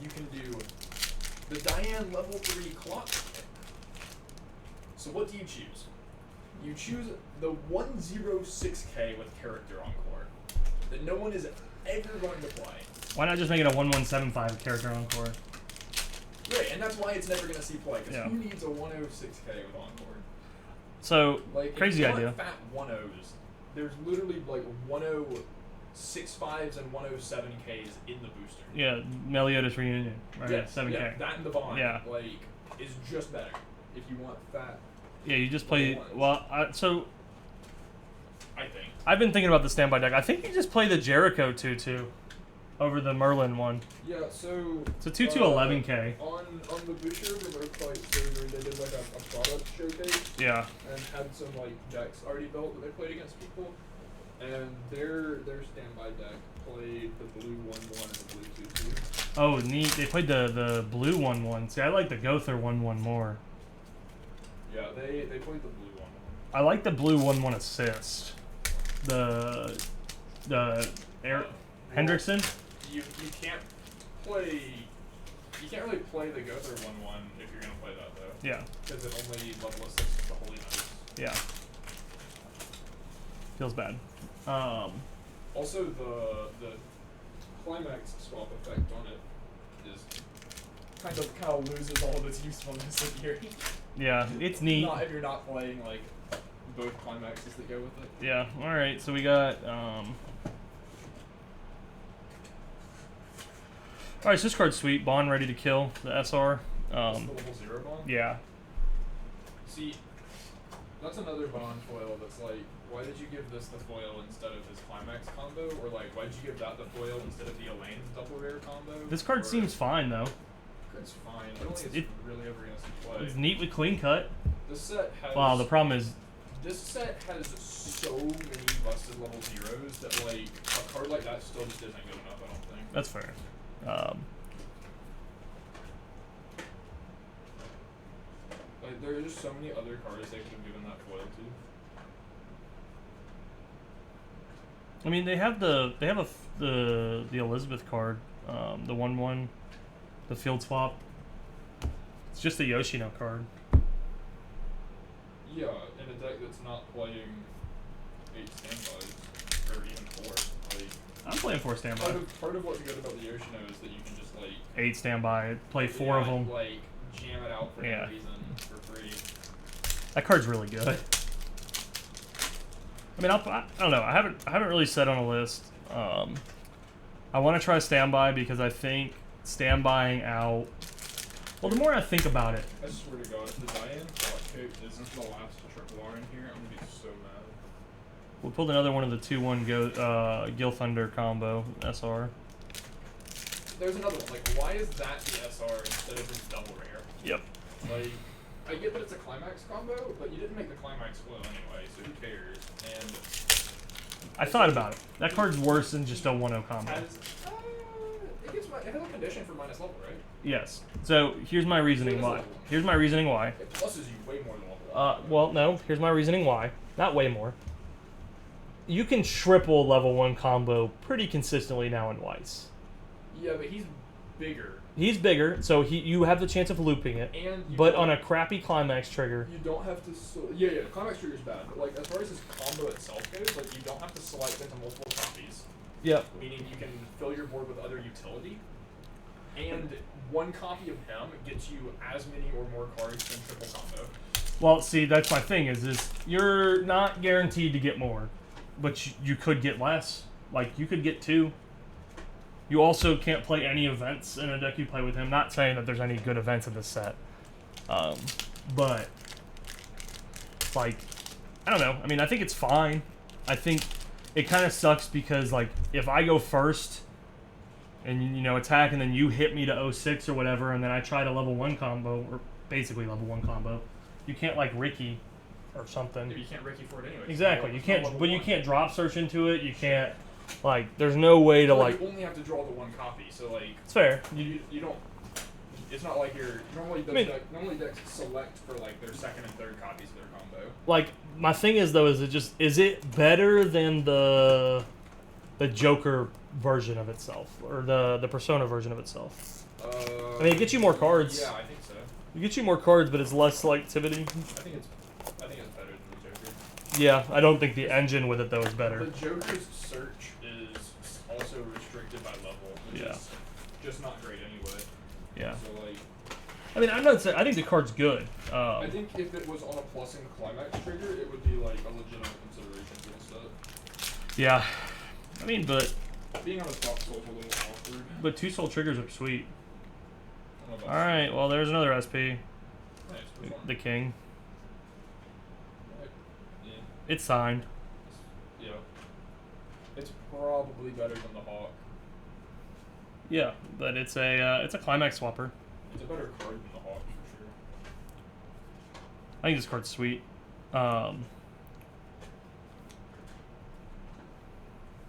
You can do the Diane level 3 clock kick. So what do you choose? You choose the 106k with character encore that no one is ever going to play. Why not just make it a 1175 character encore? Right, and that's why it's never gonna see play. Because Yeah. who needs a 106K with Encore? So Like, crazy if you idea. want fat 1.0s, there's literally like 1.065s and 107Ks in the booster. Yeah, Meliodas reunion. Right. Yeah, 7K. yeah, that and the Bond. Yeah. Like, is just better if you want fat. Yeah, you just play. Ones. Well, so I think. I've been thinking about the standby deck. I think you just play the Jericho 2/2 over the Merlin one. Yeah, so. It's a 2/2 11K. On the booster, they were quite so they did like a product showcase. Yeah. And had some like decks already built that they played against people, and their standby deck played the blue 1/1 and the blue 2/2. Oh, neat. They played the blue 1/1. See, I like the Gother 1/1 more. Yeah, they played the blue 1/1. I like the blue 1/1 assist. The Eric Hendrickson. You can't play. You can't really play the Gother 1/1 if you're gonna play that though. Yeah. Because it only level assists the Holy Knights. Yeah. Feels bad. Also, the climax swap effect on it is kind of loses all of its usefulness in here. Yeah, it's neat. Not if you're not playing like both climaxes that go with it. Yeah. All right. So we got. All right. So this card's sweet. Bond ready to kill the SR. That's the level 0 bond. Yeah. See, that's another bond foil that's like, why did you give this the foil instead of his climax combo? Or like, why did you give that the foil instead of the Elaine's double rare combo? This card Or- seems fine though. It's fine. I don't think it's really ever gonna see play. It's neat with clean cut. This set has. Wow. The problem is. This set has so many busted level 0s that like a card like that still just isn't good enough. I don't think. That's fair. Like there are just so many other cards they could have given that foil to. I mean, they have the Elizabeth card, the 1/1, the field swap. It's just a Yoshino card. Yeah, in a deck that's not playing 8 standbys or even 4. Like I'm playing 4 standby. part of what's good about the Yoshino is that you can just like 8 standby. Play 4 of them. like jam it out for Yeah. no reason for free. That card's really good. I mean, I don't know. I haven't really set on a list. I want to try standby because I think standbying out. Well, the more I think about it, I swear to God, if the Diane Clock Cake isn't the last triple R in here, I'm gonna be so mad. we pulled another one of the 2/1 Gil Thunder combo SR. There's another one. Like, why is that the SR instead of his double rare? Yep. Like, I get that it's a climax combo, but you didn't make the climax flow anyway, so who cares? And I thought about it. That card's worse than just a 1/0 combo. it has a condition for minus level, right? Yes. So here's my reasoning why. Here's my reasoning why. It pluses you way more than level 1. Well, no. Here's my reasoning why. Not way more. You can triple level 1 combo pretty consistently now in Weiss. Yeah, but he's bigger. He's bigger, so you have the chance of looping it. And you But don't- on a crappy climax trigger, You don't have to. Yeah, climax trigger's bad, but like as far as his combo itself goes, like you don't have to select into multiple copies. yep. Meaning you can fill your board with other utility, and one copy of him gets you as many or more cards than triple combo. Well, see, that's my thing. Is you're not guaranteed to get more, but you could get less. Like you could get 2. You also can't play any events in a deck you play with him. Not saying that there's any good events in this set, but like I don't know. I mean, I think it's fine. I think it kind of sucks because like if I go first and attack and then you hit me to 06 or whatever, and then I try to level 1 combo or basically level 1 combo, you can't like Ricky or something. You can't Ricky for it anyway. Exactly. You It's not can't, level but you 1. can't drop search into it. You can't, like, there's no way to Well, like. you only have to draw the one copy, so like It's fair. you don't. It's not like you're normally normally decks select for like their second and third copies of their combo. Like my thing is though, is it better than the Joker version of itself or the Persona version of itself? I mean, it gets you more cards. Yeah, I think so. It gets you more cards, but it's less selectivity. I think it's better than the Joker. Yeah, I don't think the engine with it though is better. The Joker's search is also restricted by level, which Yeah. is just not great anyway. Yeah. So like, I mean, I'm not saying I think the card's good. I think if it was on a plus in climax trigger, it would be like a legitimate consideration for this set. Yeah, I mean, but Being on a top soul is a little awkward. but 2 soul triggers are sweet. I don't know All about right, well, there's another SP, Nice, which one? the king. Yeah. It's signed. Yeah. It's probably better than the Hawk. Yeah, but it's a climax swapper. It's a better card than the Hawk for sure. I think this card's sweet. I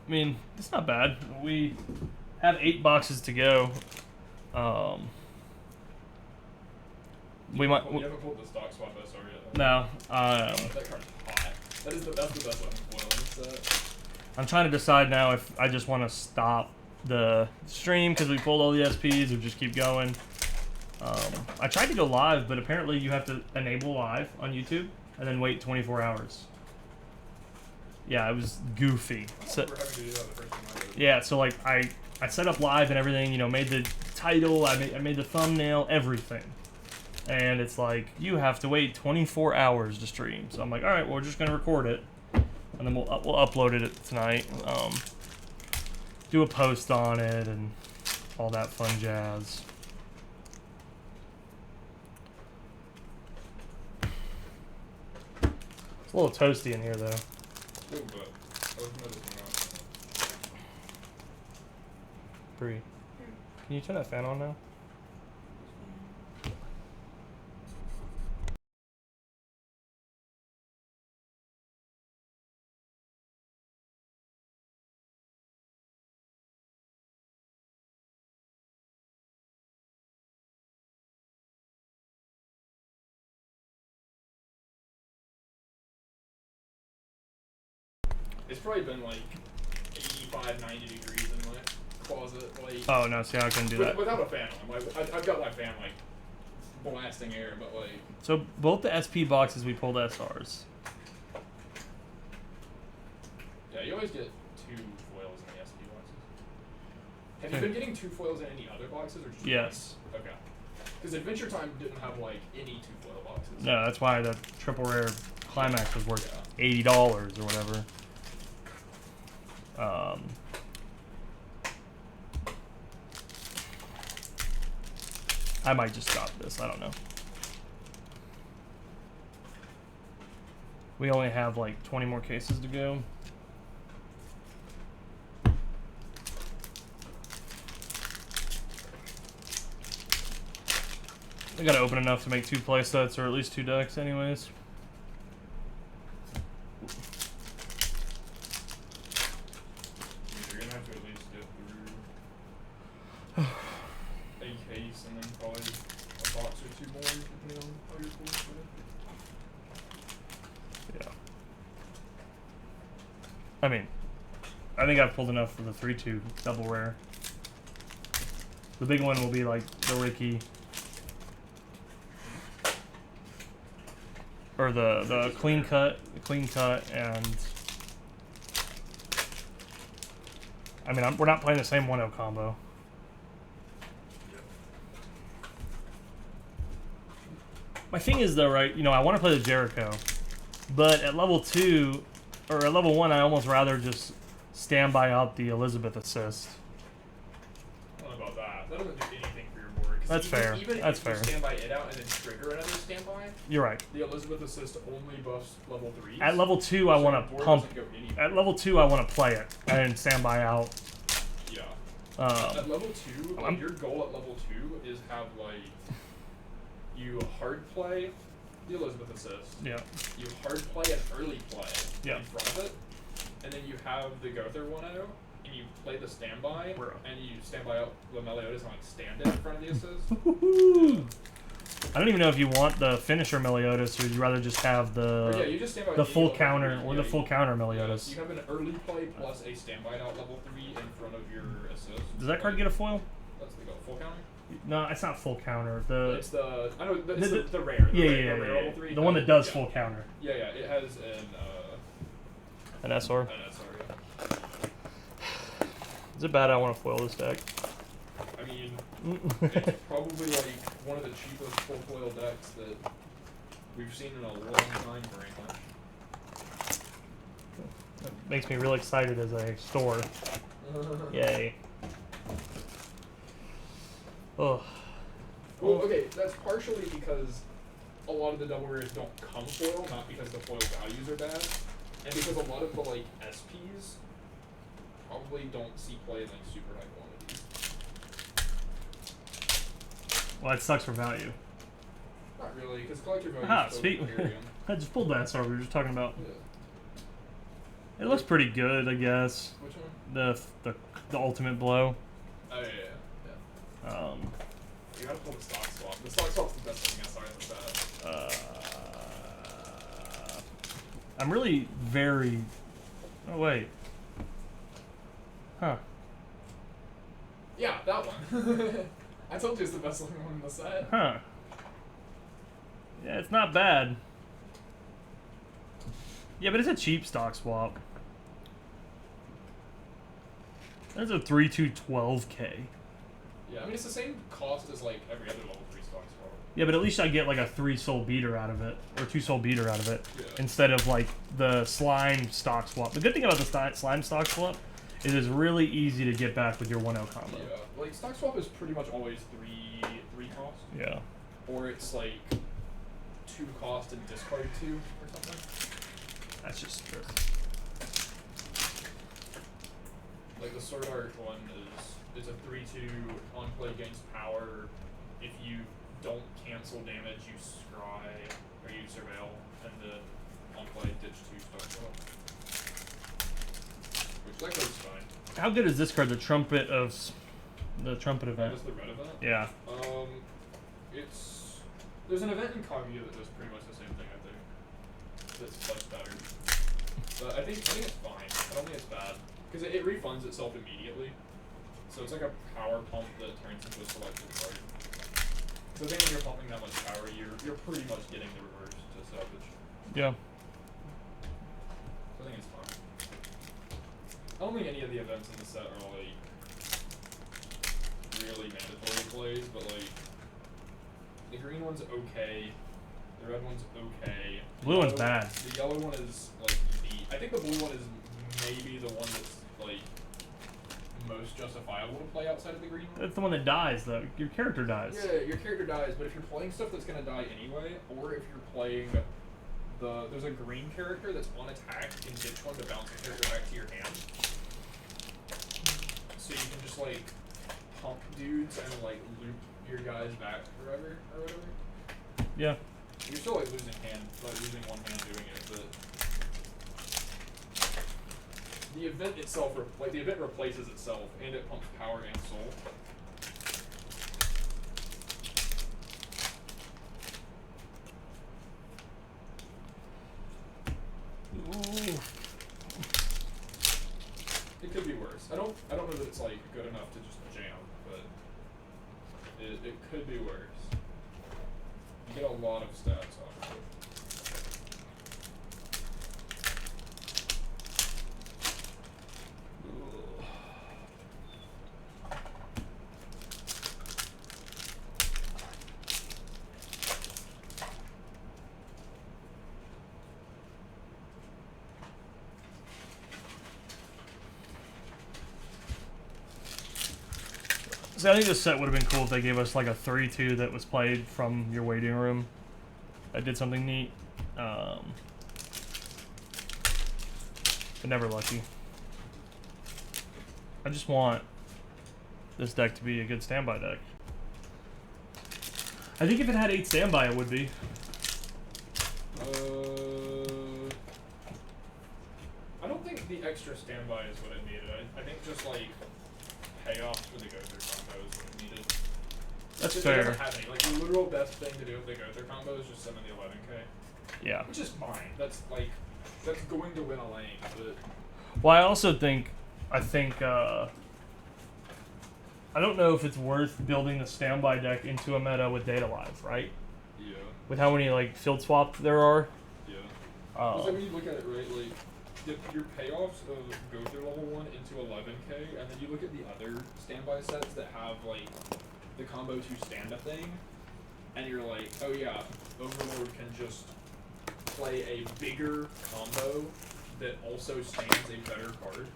mean, it's not bad. We have 8 boxes to go. We might. You haven't pulled the stock swap SR yet. No. That card's hot. That's the best one foil in the set. I'm trying to decide now if I just want to stop the stream because we pulled all the SPs or just keep going. I tried to go live, but apparently you have to enable live on YouTube and then wait 24 hours. Yeah, it was goofy. So, yeah, so like I set up live and everything, you know, made the title, I made the thumbnail, everything. And it's like, you have to wait 24 hours to stream. So I'm like, all right, well, we're just going to record it. And then we'll upload it tonight. Do a post on it and all that fun jazz. It's a little toasty in here, though. Little bit. I was noticing that. Bree, can you turn that fan on now? It's probably been like 85, 90 degrees in my closet. Like, Oh, no, see, I couldn't do that. without a fan on. I've got my fan like blasting air, but like. So both the SP boxes we pulled SRs. Yeah, you always get 2 foils in the SP boxes. Have you been getting 2 foils in any other boxes or just Yes. one? Okay. Because Adventure Time didn't have like any 2 foil boxes. No, that's why the triple rare climax was worth $80 or whatever. I might just stop this. I don't know. We only have like 20 more cases to go. I gotta open enough to make 2 play sets or at least 2 decks anyways. You're gonna have to at least get through a case and then probably a box or 2 more depending on how you're pulling for it. Yeah. I mean, I think I've pulled enough for the 3-2 double rare. The big one will be like the Ricky. Or the clean cut, and I mean we're not playing the same 1-0 combo. My thing is though, right? You know, I want to play the Jericho, but at level 2 or at level 1, I almost rather just standby out the Elizabeth assist. I don't know about that. That doesn't do anything for your board. That's fair. Even That's if you fair. standby it out and then trigger another standby, You're right. the Elizabeth assist only buffs level 3s. At level 2, I so want your to board pump. doesn't go anywhere. At level 2, I want to play it and standby out. Yeah. At level 2, like, your goal at level 2 is have like you hard play the Elizabeth assist. Yeah. You hard play an early play Yeah. in front of it, and then you have the Gother 1-0, and you play the standby, Bro. and you standby out the Meliodas and like stand it in front of the assist. Woohoo! I don't even know if you want the finisher Meliodas or you'd rather just have Or, yeah, you just stand by the any full level counter 3. or Yeah, the full counter yeah, Meliodas. you have an early play plus a standby out level 3 in front of your assist. Does that card get a foil? That's the full counter. No, it's not full counter. It's the I know it's the- the rare. The Yeah, rare, yeah, the rare yeah, level yeah. 3. The one that does yeah. full counter. Yeah, it has An SR. an SR. Yeah. Is it bad I want to foil this deck? I mean, mean, it's probably like one of the cheapest full foil decks that we've seen in a long time very much. That makes me real excited as a store. Yay. Oh. Well, okay, that's partially because a lot of the double rares don't come foil, not because the foil values are bad, and because a lot of the like SPs probably don't see play in like super high quantities. Well, that sucks for value. Not really, because collector value Ah, is so speak. Imperium. I just pulled that SR we were just talking about. Yeah. It looks pretty good, I guess. Which one? The ultimate blow. Oh yeah. You gotta pull the stock swap. The stock swap's the best thing SR in the set. I'm really very. Oh wait. Huh. Yeah, that one. I told you it's the best looking one in the set. Huh. Yeah, it's not bad. Yeah, but it's a cheap stock swap. That's a 3-2-12K. Yeah, I mean it's the same cost as like every other level 3 stock swap. Yeah, but at least I get like a 3 soul beater out of it, or 2 soul beater out of it, Yeah. instead of like the slime stock swap. The good thing about the slime stock swap is it's really easy to get back with your 1-0 combo. Yeah, like stock swap is pretty much always three cost, Yeah. or it's like 2 cost and discard 2 or something. That's just true. Like the Sword Art one is a 3-2 on play gains power. If you don't cancel damage, you scry or you surveil, and then on play ditch 2 stock swap. Which that goes fine. How good is this card? The trumpet event. Just the red event. Yeah. There's an event in Kaguya that does pretty much the same thing. I think that's much better. But I think it's fine. I don't think it's bad because it refunds itself immediately. So it's like a power pump that turns into a selected card. So I think when you're pumping that much power, you're pretty much getting the reverse to salvage. Yeah. So I think it's fine. I don't think any of the events in the set are like really mandatory plays, but like the green one's okay, the red one's okay. Blue one's bad. The yellow one is like neat. I think the blue one is maybe the one that's like most justifiable to play outside of the green one. That's the one that dies, though. Your character dies. Yeah, your character dies, but if you're playing stuff that's gonna die anyway, or if you're playing there's a green character that's on attack, you can ditch one to bounce the character back to your hand. So you can just like pump dudes and like loop your guys back forever or whatever. Yeah. You're still like losing one hand doing it, but the event itself, the event replaces itself, and it pumps power and soul. Ooh. It could be worse. I don't know that it's like good enough to just jam, but it could be worse. You get a lot of stats off of it. See, I think this set would have been cool if they gave us like a 3-2 that was played from your waiting room. That did something neat. But never lucky. I just want this deck to be a good standby deck. I think if it had 8 standby, it would be. I don't think the extra standby is what it needed. I think just like payoffs for the go-through combo is what it needed. That's It fair. doesn't have any. Like the literal best thing to do with the go-through combo is just summon the 11k. Yeah. Which is fine. That's going to win a lane, but Well, I also think, I don't know if it's worth building the standby deck into a meta with Data Live, right? yeah. With how many like field swap there are. Yeah. Because when you look at it, right, like your payoffs go through level 1 into 11k, and then you look at the other standby sets that have like the combo to stand-up thing, and you're like, oh yeah, Overlord can just play a bigger combo that also stands a better card.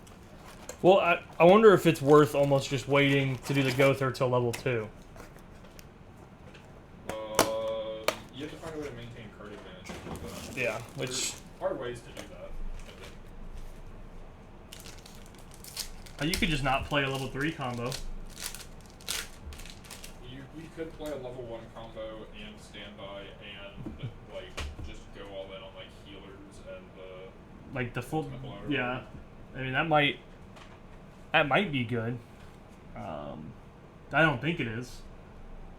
Well, I wonder if it's worth almost just waiting to do the go through till level 2. You have to find a way to maintain card advantage with that. Yeah, which there are ways to do that, I think. you could just not play a level 3 combo. You could play a level 1 combo and standby and like just go all in on like healers and Like the full, Ultimate Blower. yeah. I mean that might be good. I don't think it is.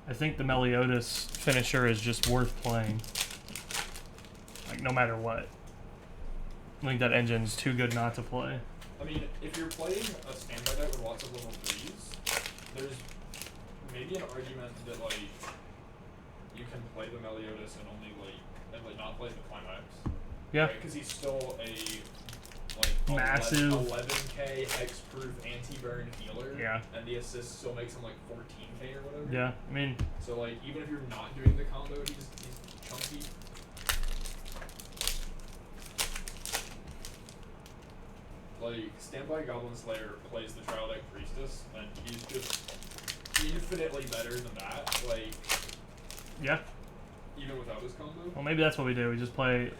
I think the Meliodas finisher is just worth playing. Like no matter what. I think that engine's too good not to play. I mean, if you're playing a standby deck with lots of level 3s, there's maybe an argument that like you can play the Meliodas and only like not play the Climax. Yeah. Because he's still a like Massive 11k hexproof anti-burn healer. Yeah. And the assist still makes him like 14k or whatever. Yeah, I mean, So like even if you're not doing the combo, he's chunky. Like Standby Goblin Slayer plays the Trial Deck Priestess, and he's just infinitely better than that. Like yeah. even without his combo. Well, maybe that's what we do. We just play.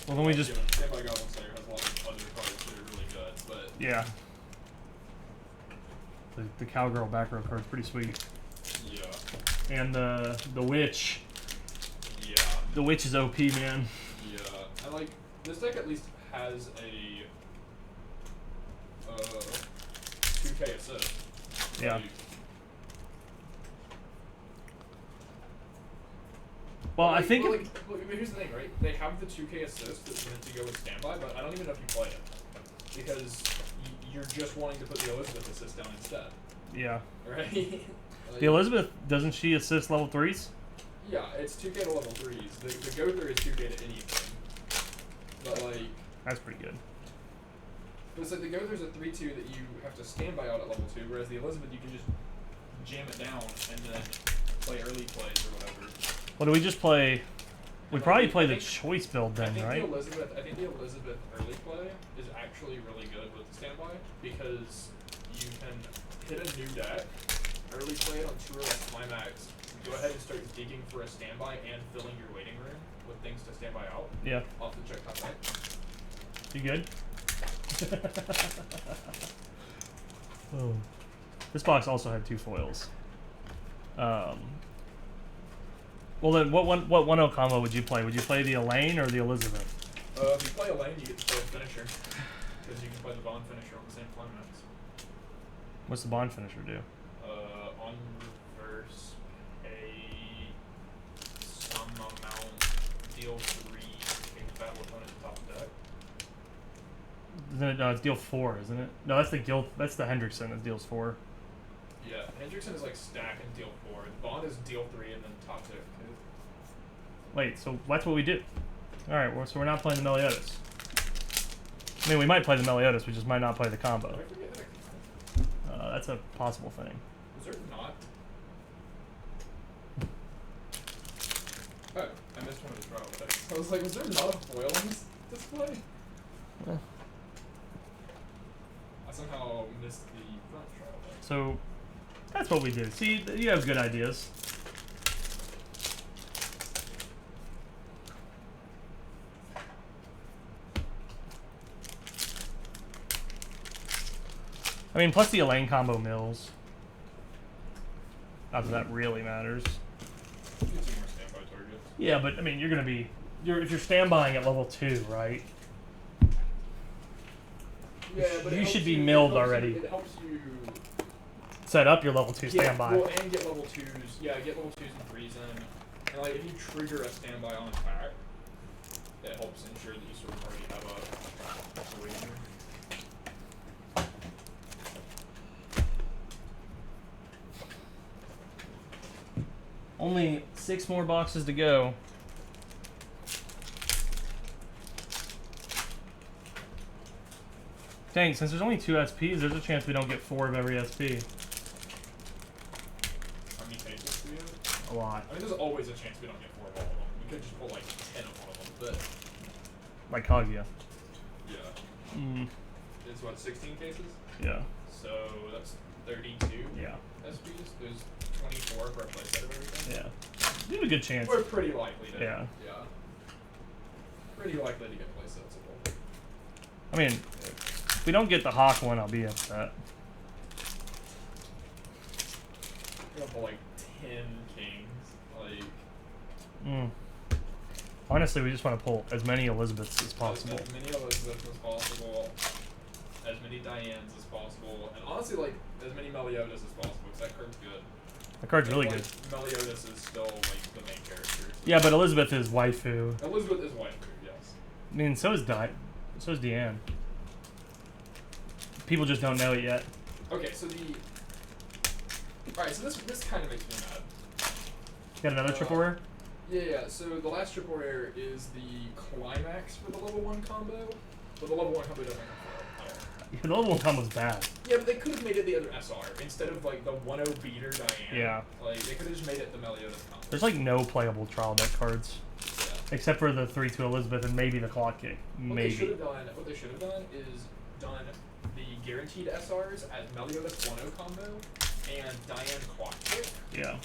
Well, then we just. Yeah, Standby Goblin Slayer has lots of other cards that are really good, but Yeah. The cowgirl back row card's pretty sweet. yeah, And the witch. yeah, The witch is OP, man. yeah. And like this deck at least has a 2k assist. Yeah. Like, Well, I like, think. well, like, look, here's the thing, right? They have the 2k assist that's meant to go with standby, but I don't even know if you play it because you're just wanting to put the Elizabeth assist down instead, Yeah. right? Like, The Elizabeth, doesn't she assist level 3s? yeah, it's 2k to level 3s. The go through is 2k to anything, but like, That's pretty good. but it's like the go through's a 3/2 that you have to standby out at level 2, whereas the Elizabeth you can just jam it down and then play early plays or whatever. Well, do we just play? We And probably I play the think- choice build then, I think right? I think the Elizabeth early play is actually really good with the standby because you can hit a new deck, early play it on 2 or less climax, go ahead and start digging for a standby and filling your waiting room with things to standby out Yeah. off the check top deck. You good? Oh. This box also had 2 foils. Well then, what 1-0 combo would you play? Would you play the Elaine or the Elizabeth? If you play a lane, you get to play a finisher because you can play the bond finisher on the same climax. What's the bond finisher do? On reverse, pay some amount, deal 3, take the battle opponent to top of deck. Isn't it, no, it's deal 4, isn't it? No, that's the That's the Hendrickson that deals 4. Yeah, Hendrickson is like stack and deal 4. The bond is deal 3 and then top deck 2. Wait, so that's what we do. All right, well, so we're not playing the Meliodas. I mean, we might play the Meliodas, we just might not play the combo. Did I forget that? That's a possible thing. Was there not? Oh, I missed one of the trial decks. I was like, was there not a foil on this display? Well. I somehow missed the front trial deck. So that's what we do. See, you have good ideas. I mean, plus the Elaine combo mills. Not that that really matters. You get some more standby targets. Yeah, but I mean, you're gonna be, if you're standbying at level 2, right? Yeah, but You it should helps be you- milled it helps already. You, it helps you Set up your level 2 standby. Well, and get level 2s. Yeah, get level 2s and 3s in. And like, if you trigger a standby on attack, it helps ensure that you sort of already have a waiting room. Only 6 more boxes to go. Dang, since there's only 2 SPs, there's a chance we don't get 4 of every SP. How many pages do we have? A lot. I mean, there's always a chance we don't get 4 of all of them. We could just pull like 10 of one of them, but Like Kaguya. yeah. Mm. It's what, 16 cases? Yeah. So that's 32 Yeah. SPs. There's 24 for a playset of everything. Yeah. You have a good chance. We're pretty likely to. Yeah. Yeah. Pretty likely to get playsets of all. I mean, if we don't get the Hawk one, I'll be upset. We're gonna pull like 10 kings. Like. Mm. Honestly, we just want to pull as many Elizabeths as possible. As many Elizabeths as possible. As many Dianes as possible. And honestly, like, as many Meliodas as possible, because that card's good. The card's really like, good. Meliodas is still, like, the main character. So Yeah, but Elizabeth is waifu. Elizabeth is waifu, yes. I mean, so is Deanne. People just don't know it yet. Okay, so the... Alright, so this kind of makes me mad. Got another triple rare? Yeah, so the last triple rare is the climax for the level 1 combo, but the level 1 combo doesn't have foil at all. Yeah, the level 1 combo's bad. Yeah, but they could have made it the other SR instead of like the 1-0 beater Diane. Yeah. Like, they could have just made it the Meliodas combo. There's like no playable trial deck cards. Yeah. Except for the 3-2 Elizabeth and maybe the clock kick. What Maybe. they should have done is done the guaranteed SRs as Meliodas 1-0 combo and Diane clock kick. Yeah.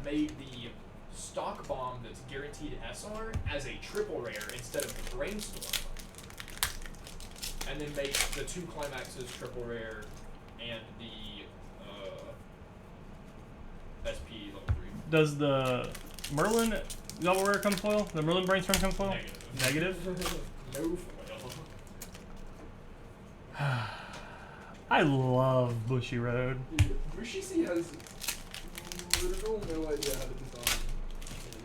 Made the stock bomb that's guaranteed SR as a triple rare instead of the brainstorm. And then make the 2 climaxes triple rare and the SP level 3. Does the Merlin double rare come foil? The Merlin brainstorm come foil? Negative. Negative? No foil. I love Bushy Road. Bushi has literal no idea how to design anything.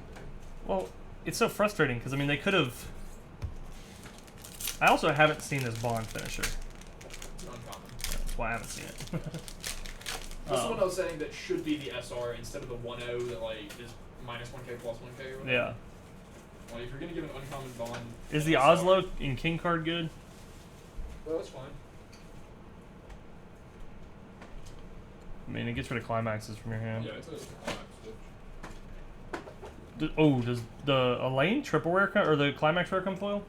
Well, it's so frustrating because I mean they could have. I also haven't seen this Bond finisher. It's uncommon. That's why I haven't seen it. That's the one I was saying that should be the SR instead of the 1-0 that like is minus 1k plus 1k or whatever. Yeah. Like if you're gonna give an uncommon Bond. Is the SR, Oslo in King card good? Oh, that's fine. I mean, it gets rid of climaxes from your hand. Yeah, it's a climax switch. Does the Elaine triple rare or the climax rare come foil?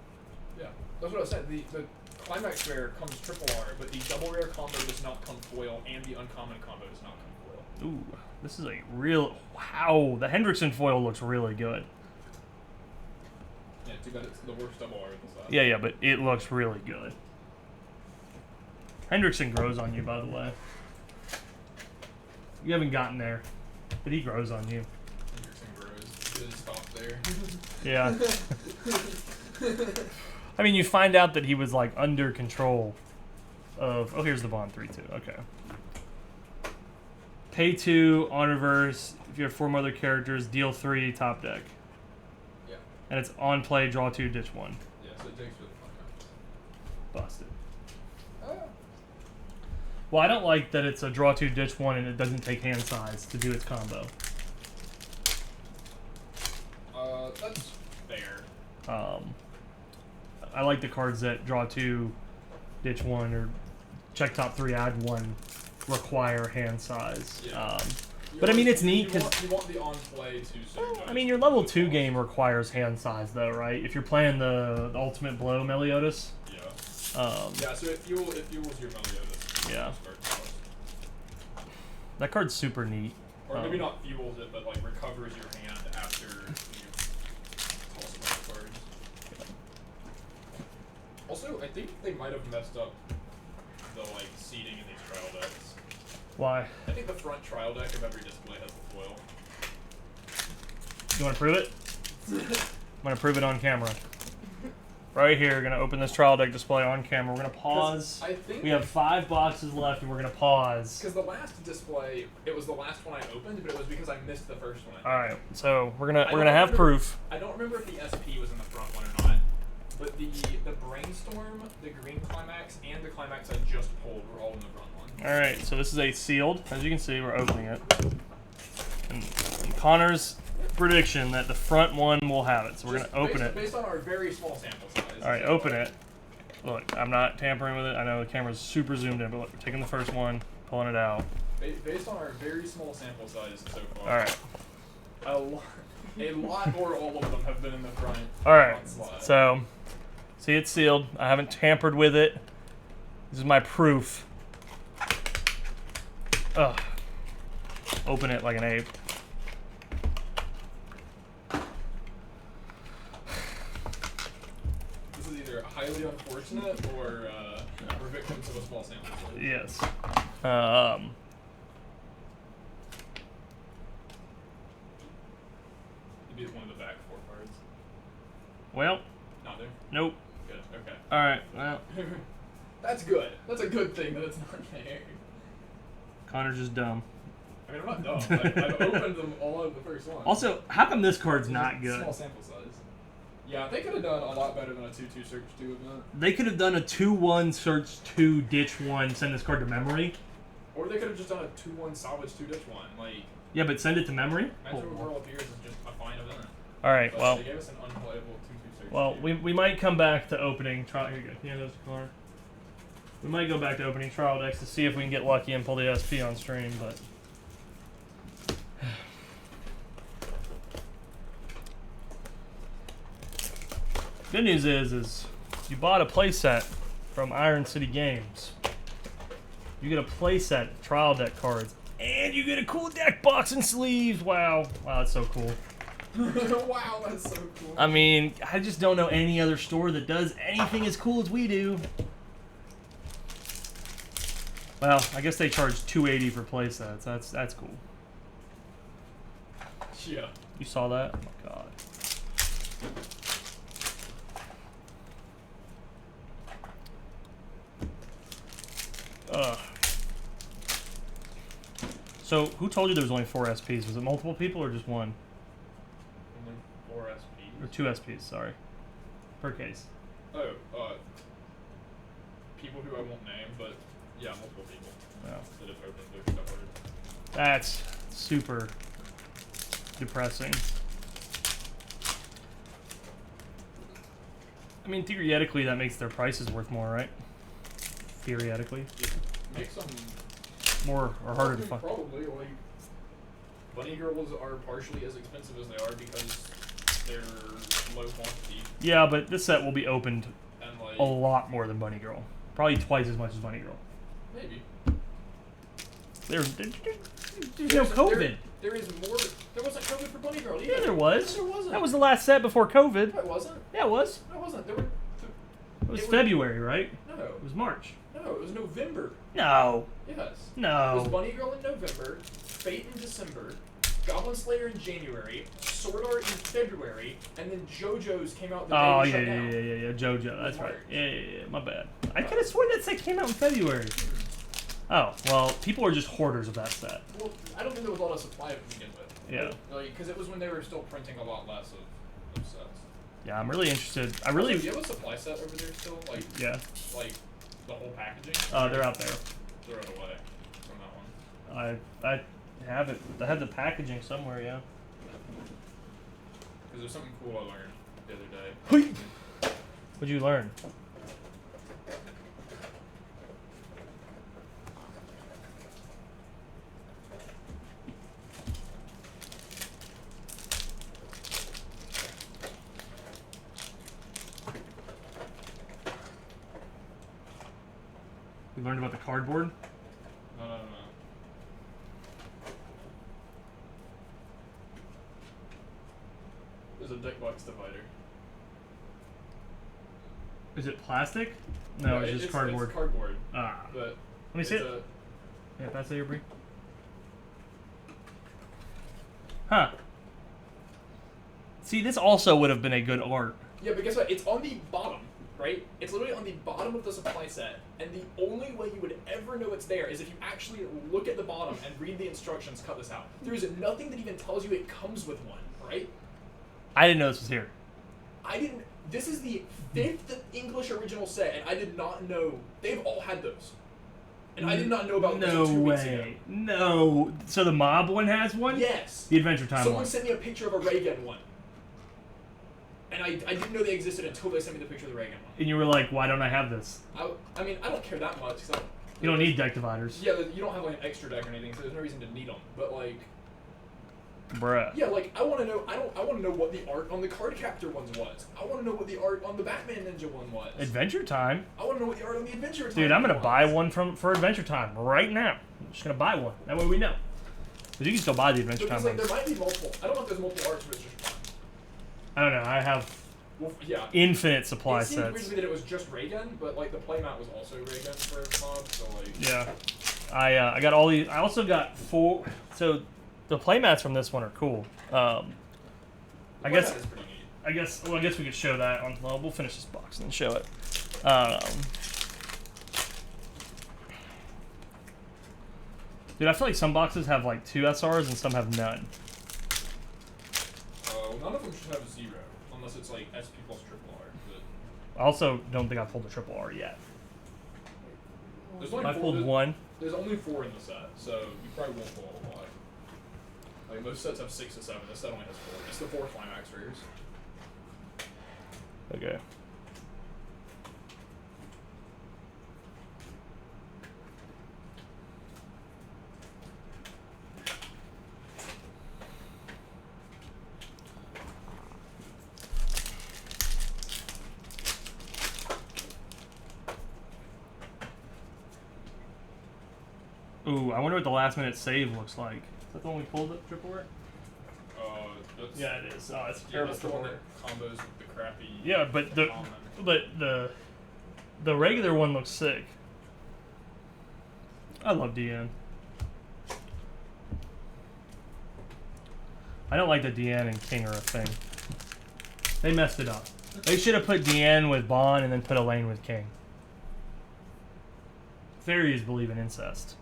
Yeah, that's what I was saying. The climax rare comes triple R, but the double rare combo does not come foil, and the uncommon combo does not come foil. Ooh, this is a real wow. The Hendrickson foil looks really good. Yeah, too bad it's the worst double R in the side. Yeah, but it looks really good. Hendrickson grows on you, by the way. You haven't gotten there, but he grows on you. Hendrickson grows. Good stop there. Yeah. I mean, you find out that he was like under control of. Oh, here's the Bond 3-2. Okay. Pay 2 on reverse. If you have 4 other characters, deal 3 top deck. Yeah. And it's on play, draw 2, ditch 1. Yeah, so it takes for the climax. Busted. Oh. Well, I don't like that it's a draw 2, ditch 1, and it doesn't take hand size to do its combo. That's fair. I like the cards that draw 2, ditch 1, or check top 3, add 1, require hand size. Yeah. But I mean, it's neat because you want the on play to. I mean, your level 2 game requires hand size, though, right? If you're playing the ultimate blow Meliodas. Yeah. Yeah. So it fuels your Meliodas. Yeah. That card's super neat. Or maybe not fuels it, but like recovers your hand after you toss one cards. Also, I think they might have messed up the like seeding in these trial decks. Why? I think the front trial deck of every display has the foil. You want to prove it? I'm going to prove it on camera. Right here, gonna open this trial deck display on camera. We're gonna pause. I think we have 5 boxes left, and we're gonna pause. Because the last display, it was the last one I opened, but it was because I missed the first one. All right, so we're gonna have proof. I don't remember if the SP was in the front one or not, but the brainstorm, the green climax, and the climax I just pulled were all in the front one. All right, so this is a sealed. As you can see, we're opening it. And Connor's prediction that the front one will have it. So we're gonna open it. Based on our very small sample size. All right, open it. Look, I'm not tampering with it. I know the camera's super zoomed in, but look, we're taking the first one, pulling it out. Based on our very small sample size so far. All right. A lot or all of them have been in the front. All right. front slot. So, see, it's sealed. I haven't tampered with it. This is my proof. Ugh. Open it like an ape. This is either highly unfortunate or we're victims of a small sample size. Yes. Maybe one of the back 4 cards. Well, Not there? nope. Good, okay. All right. Well, That's good. That's a good thing that it's not there. Connor's just dumb. I mean, I'm not dumb. I've opened them all of the first one. Also, how come this card's It's not just good? Small sample size. Yeah, they could have done a lot better than a 2-2 search 2 event. They could have done a 2-1 search 2 ditch 1, send this card to memory. Or they could have just done a 2-1 salvage 2 ditch 1. Like, Yeah, but send it to memory. Magic World Appears is just a fine event. All right. But Well. they gave us an unplayable 2-2 search. Well, 2. we might come back to opening trial. Here you go. Yeah, those Connor. We might go back to opening trial decks to see if we can get lucky and pull the SP on stream, but. Good news is you bought a playset from Iron City Games. You get a playset trial deck cards, and you get a cool deck box and sleeves. Wow, that's so cool. Wow, that's so cool. I mean, I just don't know any other store that does anything as cool as we do. Well, I guess they charge $280 for playsets. That's cool. Yeah. You saw that? Oh my god. Ugh. So, who told you there was only 4 SPs? Was it multiple people or just one? Only 4 SPs. Or 2 SPs, sorry. Per case. Oh, people who I won't name, but yeah, multiple people Yeah. that have opened their card. That's super depressing. I mean, theoretically, that makes their prices worth more, right? Theoretically. It makes them More or harder to find. Probably, like, bunny girls are partially as expensive as they are because they're low quantity. Yeah, but this set will be opened And, like, a lot more than Bunny Girl. Probably twice as much as Bunny Girl. maybe. There's no COVID. There is more. There wasn't COVID for Bunny Girl either. Yeah, there was. There wasn't. That was the last set before COVID. No, it wasn't. Yeah, it was. No, it wasn't. There were. It was February, right? No. It was March. No, it was November. No. Yes. It was No. Bunny Girl in November, Fate in December, Goblin Slayer in January, Sword Art in February, and then JoJo's came out the day Oh, we yeah, shut yeah, down. yeah, JoJo. That's right. March. Yeah. My bad. I could have sworn that set came out in February. Oh, well, people are just hoarders of that set. Well, I don't think there was a lot of supply to begin with. Yeah. Like, because it was when they were still printing a lot less of sets. Yeah, I'm really interested. I Also, really. do you have a supply set over there still? Like, Yeah. like the whole packaging? They're out there. Throw it away from that one. I have it. I have the packaging somewhere, yeah. Because there's something cool I learned the other day. What'd you learn? You learned about the cardboard? No. There's a deck box divider. Is it plastic? No, it's just cardboard. It's cardboard. Ah. But Let me see it's it. Yeah, pass it here, Bree. Huh. See, this also would have been a good art. Yeah, but guess what? It's on the bottom, right? It's literally on the bottom of the supply set, and the only way you would ever know it's there is if you actually look at the bottom and read the instructions, cut this out. There is nothing that even tells you it comes with one, right? I didn't know this was here. I didn't. This is the 5th English original set, and I did not know. They've all had those. And I did not know about this No until 2 weeks ago. way. No. So the mob one has one? Yes. The Adventure Time Someone one. sent me a picture of a ray gun one. And I didn't know they existed until they sent me the picture of the Reagan one. And you were like, why don't I have this? I mean, I don't care that much. Cause You don't need deck dividers. Yeah, you don't have like an extra deck or anything, so there's no reason to need them. But like, Bruh. yeah, like I want to know. I want to know what the art on the Card Captor ones was. I want to know what the art on the Batman Ninja one was. Adventure Time. I want to know what the art on the Adventure Time. Dude, I'm gonna was. buy one for Adventure Time right now. I'm just gonna buy one. That way we know. But you can still buy the Adventure Because Time like ones. there might be multiple. I don't know if there's multiple arts, but it's just one. I don't know. I have Well, yeah. infinite supply It seemed weird sets. to me that it was just ray gun, but like the playmat was also ray gun for mob, so like. Yeah. I got all these. I also got 4. So the playmats from this one are cool. I guess. Playmat is pretty neat. I guess we could show that on. Well, we'll finish this box and then show it. Dude, I feel like some boxes have like 2 SRs and some have none. None of them should have 0, unless it's like SP plus triple R. But I also don't think I pulled a triple R yet. there's only I 4, pulled there's, 1. There's only 4 in the set, so you probably won't pull a lot. Like most sets have 6 to 7. This set only has 4. It's the 4 climax rares. Okay. Ooh, I wonder what the last minute save looks like. Is that the one we pulled at triple R? That's, Yeah, it is. Oh, it's yeah, terrible that's the one triple that combos with the crappy. Yeah, but the regular one looks sick. I love DN. I don't like that DN and King are a thing. They messed it up. They should have put DN with Bond and then put Elaine with King. Fairies believe in incest.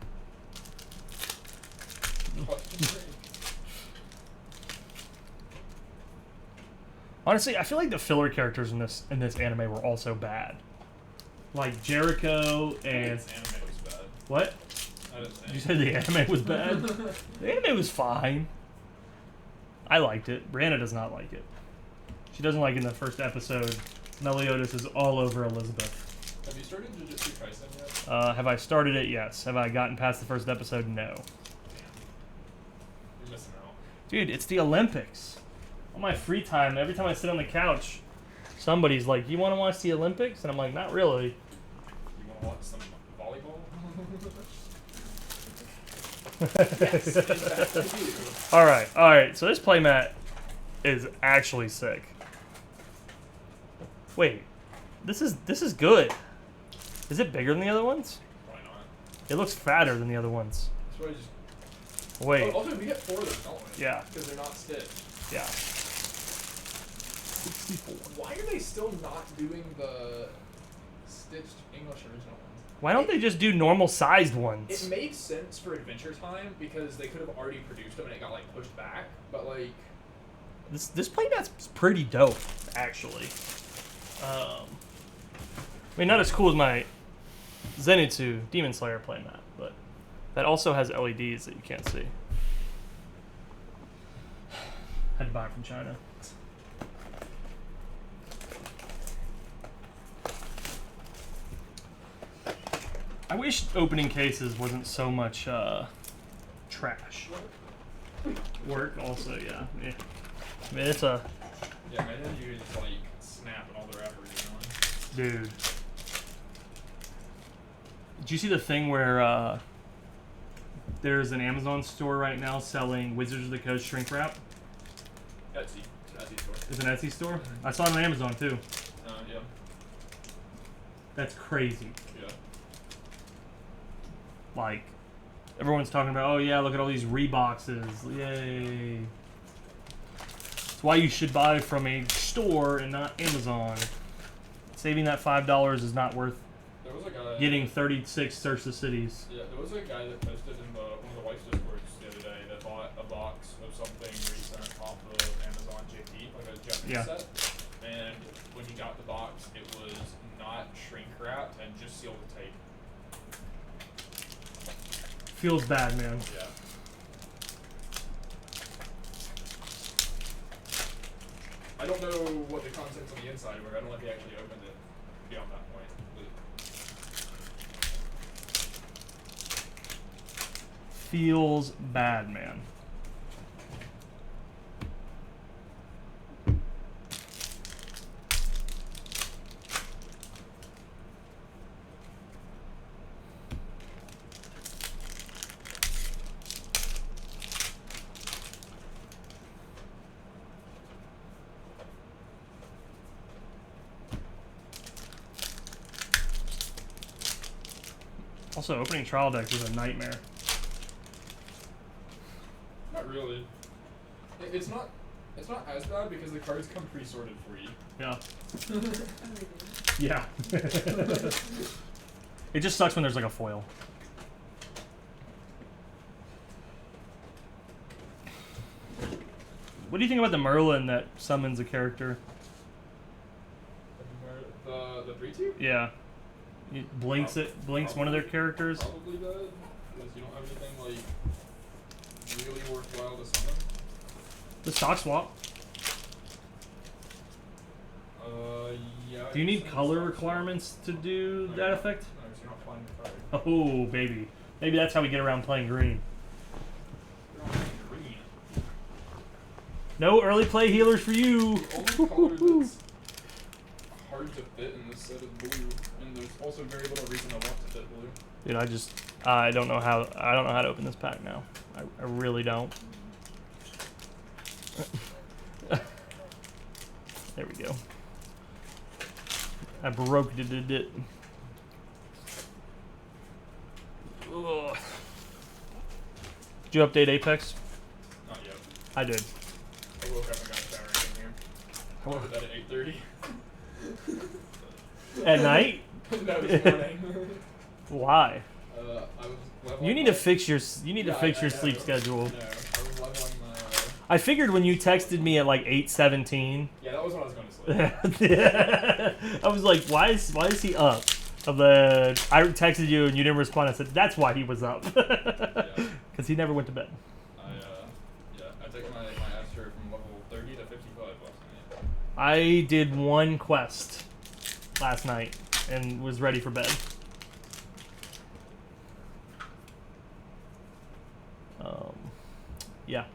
Honestly, I feel like the filler characters in this anime were also bad. Like Jericho and This anime was bad. what? I didn't say. You said the anime was bad? The anime was fine. I liked it. Brianna does not like it. She doesn't like in the first episode. Meliodas is all over Elizabeth. Have you started Jujutsu Kaisen yet? Have I started it? Yes. Have I gotten past the first episode? No. You're missing out. Dude, it's the Olympics. On my free time, every time I sit on the couch, somebody's like, "You want to watch the Olympics?" And I'm like, "Not really." You want to watch some volleyball? Yes, exactly. All right. So this playmat is actually sick. Wait, this is good. Is it bigger than the other ones? Why not? It looks fatter than the other ones. That's why I just. Wait, Oh, also, we get 4 of those, don't we? Yeah. Because they're not stitched. yeah. 64. Why are they still not doing the stitched English original ones? Why don't they just do normal sized It ones? made sense for Adventure Time because they could have already produced them and it got like pushed back. But like, This playmat's pretty dope, actually. I mean, not as cool as my Zenitsu Demon Slayer playmat, but that also has LEDs that you can't see. Had to buy it from China. I wish opening cases wasn't so much trash. Work also, yeah. I mean, it's a yeah, man, then you just like snap and all the wrappers are gone. dude. Did you see the thing where there's an Amazon store right now selling Wizards of the Coast shrink wrap? Etsy store. It's an Etsy store. I saw it on Amazon too. Yeah. That's crazy. Yeah. Like, everyone's talking about, oh yeah, look at all these Reeboxes. Yay. That's why you should buy from a store and not Amazon. Saving that $5 is not worth There was a guy. getting 36 Search the Cities. Yeah, there was a guy that posted in one of the Weiss Discords the other day that bought a box of something recent off of Amazon JP, like a Japanese Yeah. set. And when he got the box, it was not shrink wrapped and just sealed with tape. Feels bad, man. Yeah. I don't know what the contents on the inside were. I don't know if he actually opened it beyond that point. Feels bad, man. Also, opening trial decks is a nightmare. Not really. It's not as bad because the cards come pre-sorted for you. Yeah. Oh, they do. Yeah. It just sucks when there's like a foil. What do you think about the Merlin that summons a character? The 3/2? Yeah. It blinks one of their characters. Probably bad, because you don't have anything like really worthwhile to summon. The stock swap. Yeah. Do you need color requirements to do that effect? No, so you're not playing the card. Oh, baby. Maybe that's how we get around playing green. You're not playing green. No early play healers for you. The only color that's hard to fit in this set is blue, and there's also very little reason I want to fit blue. Dude, I don't know how to open this pack now. I really don't. There we go. I broke it. Ugh. Did you update Apex? Not yet. I did. I woke up and got a shower and came here. I went to bed at 8:30. At night? No, this morning. Why? I was leveling You need to my- fix your Yeah, I sleep know. schedule. No, I was leveling my. I figured when you texted me at like 8:17. Yeah, that was when I was going to sleep. I was like, why is he up? I texted you and you didn't respond. I said that's why he was up, because he never went to bed. I took my Astro from level 30 to 55 last night. I did one quest last night and was ready for bed. Yeah.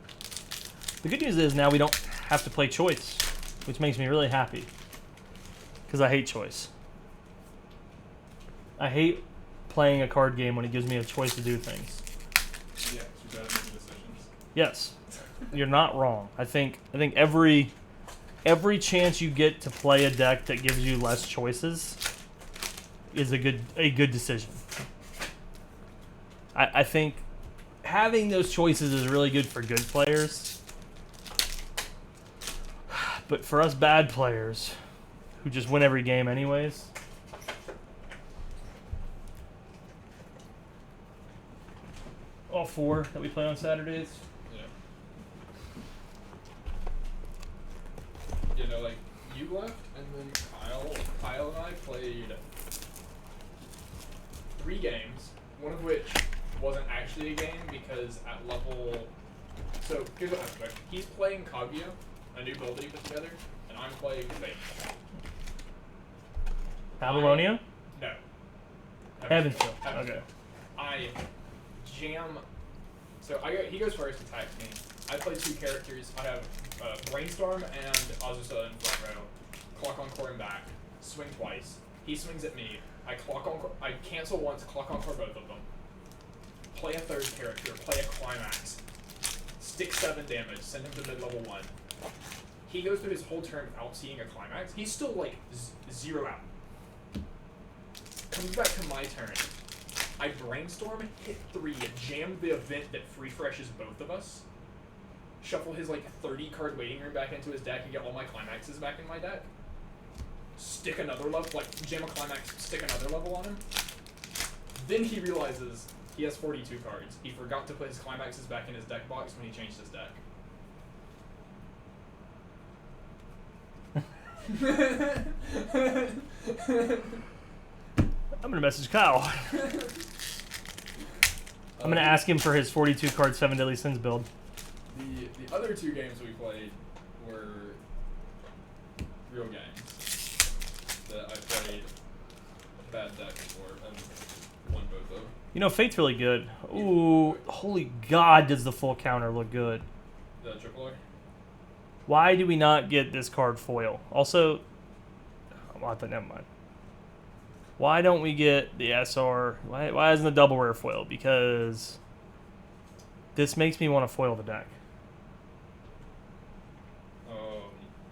The good news is now we don't have to play choice, which makes me really happy. Because I hate choice. I hate playing a card game when it gives me a choice to do things. Yeah, you gotta make decisions. Yes, you're not wrong. I think every chance you get to play a deck that gives you less choices is a good decision. I think having those choices is really good for good players, but for us bad players who just win every game anyways. All four that we play on Saturdays. Yeah. You know, like, you left, and then Kyle and I played 3 games, one of which wasn't actually a game because at level. So, here's what happened. Right? He's playing Kaguya, a new build that he put together, and I'm playing Fate. Babylonia? No. Evansville. Okay. I jam. So he goes first, attacks me. I play 2 characters. I have Brainstorm and Azusa in front row. Clock on core and back. Swing twice. He swings at me. I cancel once. Clock on core both of them. Play a 3rd character. Play a climax. Stick 7 damage. Send him to mid level 1. He goes through his whole turn without seeing a climax. He's still like 0 out. Comes back to my turn. I brainstorm, hit 3, jam the event that free freshes both of us, shuffle his like 30 card waiting room back into his deck and get all my climaxes back in my deck. Stick another level, like jam a climax, stick another level on him. Then he realizes he has 42 cards. He forgot to put his climaxes back in his deck box when he changed his deck. I'm gonna message Kyle. I'm gonna ask him for his 42 card 7 Deadly Sins build. The other 2 games we played were real games that I played bad decks for and won both of. You know, Fate's really good. Ooh, holy God, does the full counter look good. The AAA? Why do we not get this card foil? Also, never mind. Why don't we get the SR? Why isn't the double rare foil? Because this makes me want to foil the deck.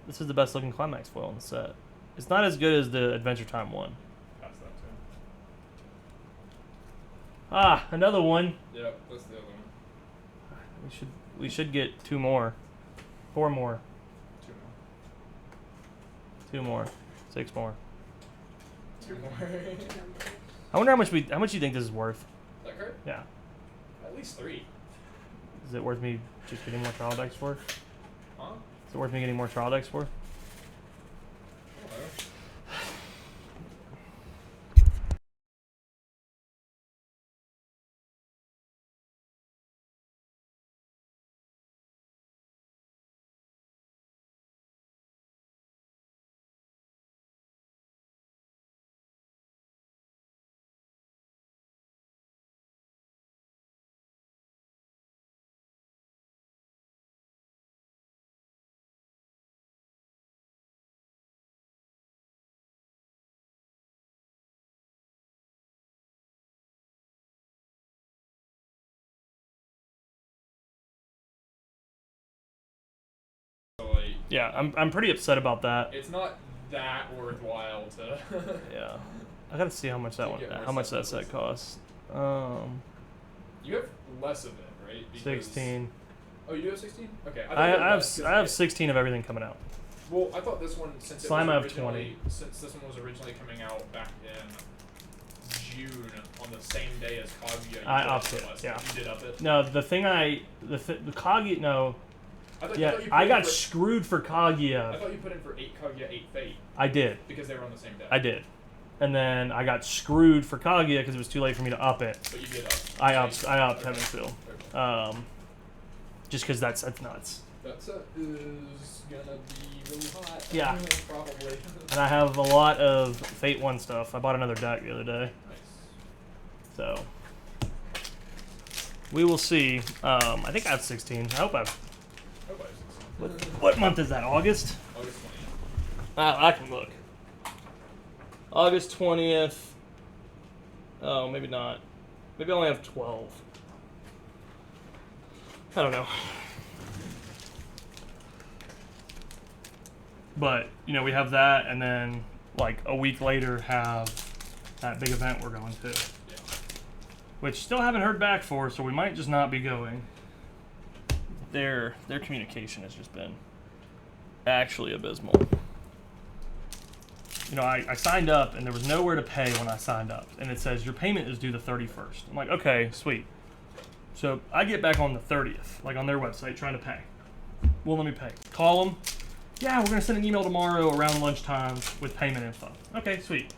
This is the best looking Climax foil in the set. It's not as good as the Adventure Time one. Pass that too. Ah, another one. Yep, that's the other one. We should get 2 more. 4 more. 2 more. 2 more. 6 more. 2 more. I wonder how much you think this is worth. That card? Yeah. At least 3. Is it worth me just getting more trial decks for? Huh? Is it worth me getting more trial decks for? I don't know. Like, Yeah, I'm pretty upset about that. it's not that worthwhile to. Yeah, I gotta see how much that To one, get more how much stuff that with set this. costs. You have less of it, right? Because- 16. Oh, you do have 16? Okay. I you had have less 'cause I have it- 16 of everything coming out. Well, I thought this one, since Slime, I it have was 20. originally, since this one was originally coming out back in June on the same day as Kaguya, you I put upped for it, less. yeah. You did up it. No, the Kaguya. No, I thought, yeah, I, thought you I put got in for, screwed for I Kaguya. thought you put in for 8 Kaguya, 8 Fate I did. because they were on the same day. I did. And then I got screwed for Kaguya because it was too late for me to up it. But you did up. I upped Okay. Heaven Field. Okay. Just because that's nuts. That set is gonna be really hot. Yeah. Probably. And I have a lot of Fate 1 stuff. I bought another deck the other day. Nice. So we will see. I think I have 16. I hope I've. Oh, I have 16. What month is that? August? August 20th. I can look. August 20th. Oh, maybe not. Maybe I only have 12. I don't know. But, you know, we have that, and then, like, a week later have that big event we're going to. Yeah. Which still haven't heard back for, so we might just not be going. Their communication has just been actually abysmal. You know, I signed up, and there was nowhere to pay when I signed up. And it says, your payment is due the 31st. I'm like, okay, sweet. So I get back on the 30th, like on their website, trying to pay. Well, let me pay. Call them. Yeah, we're going to send an email tomorrow around lunchtime with payment info. Okay, sweet.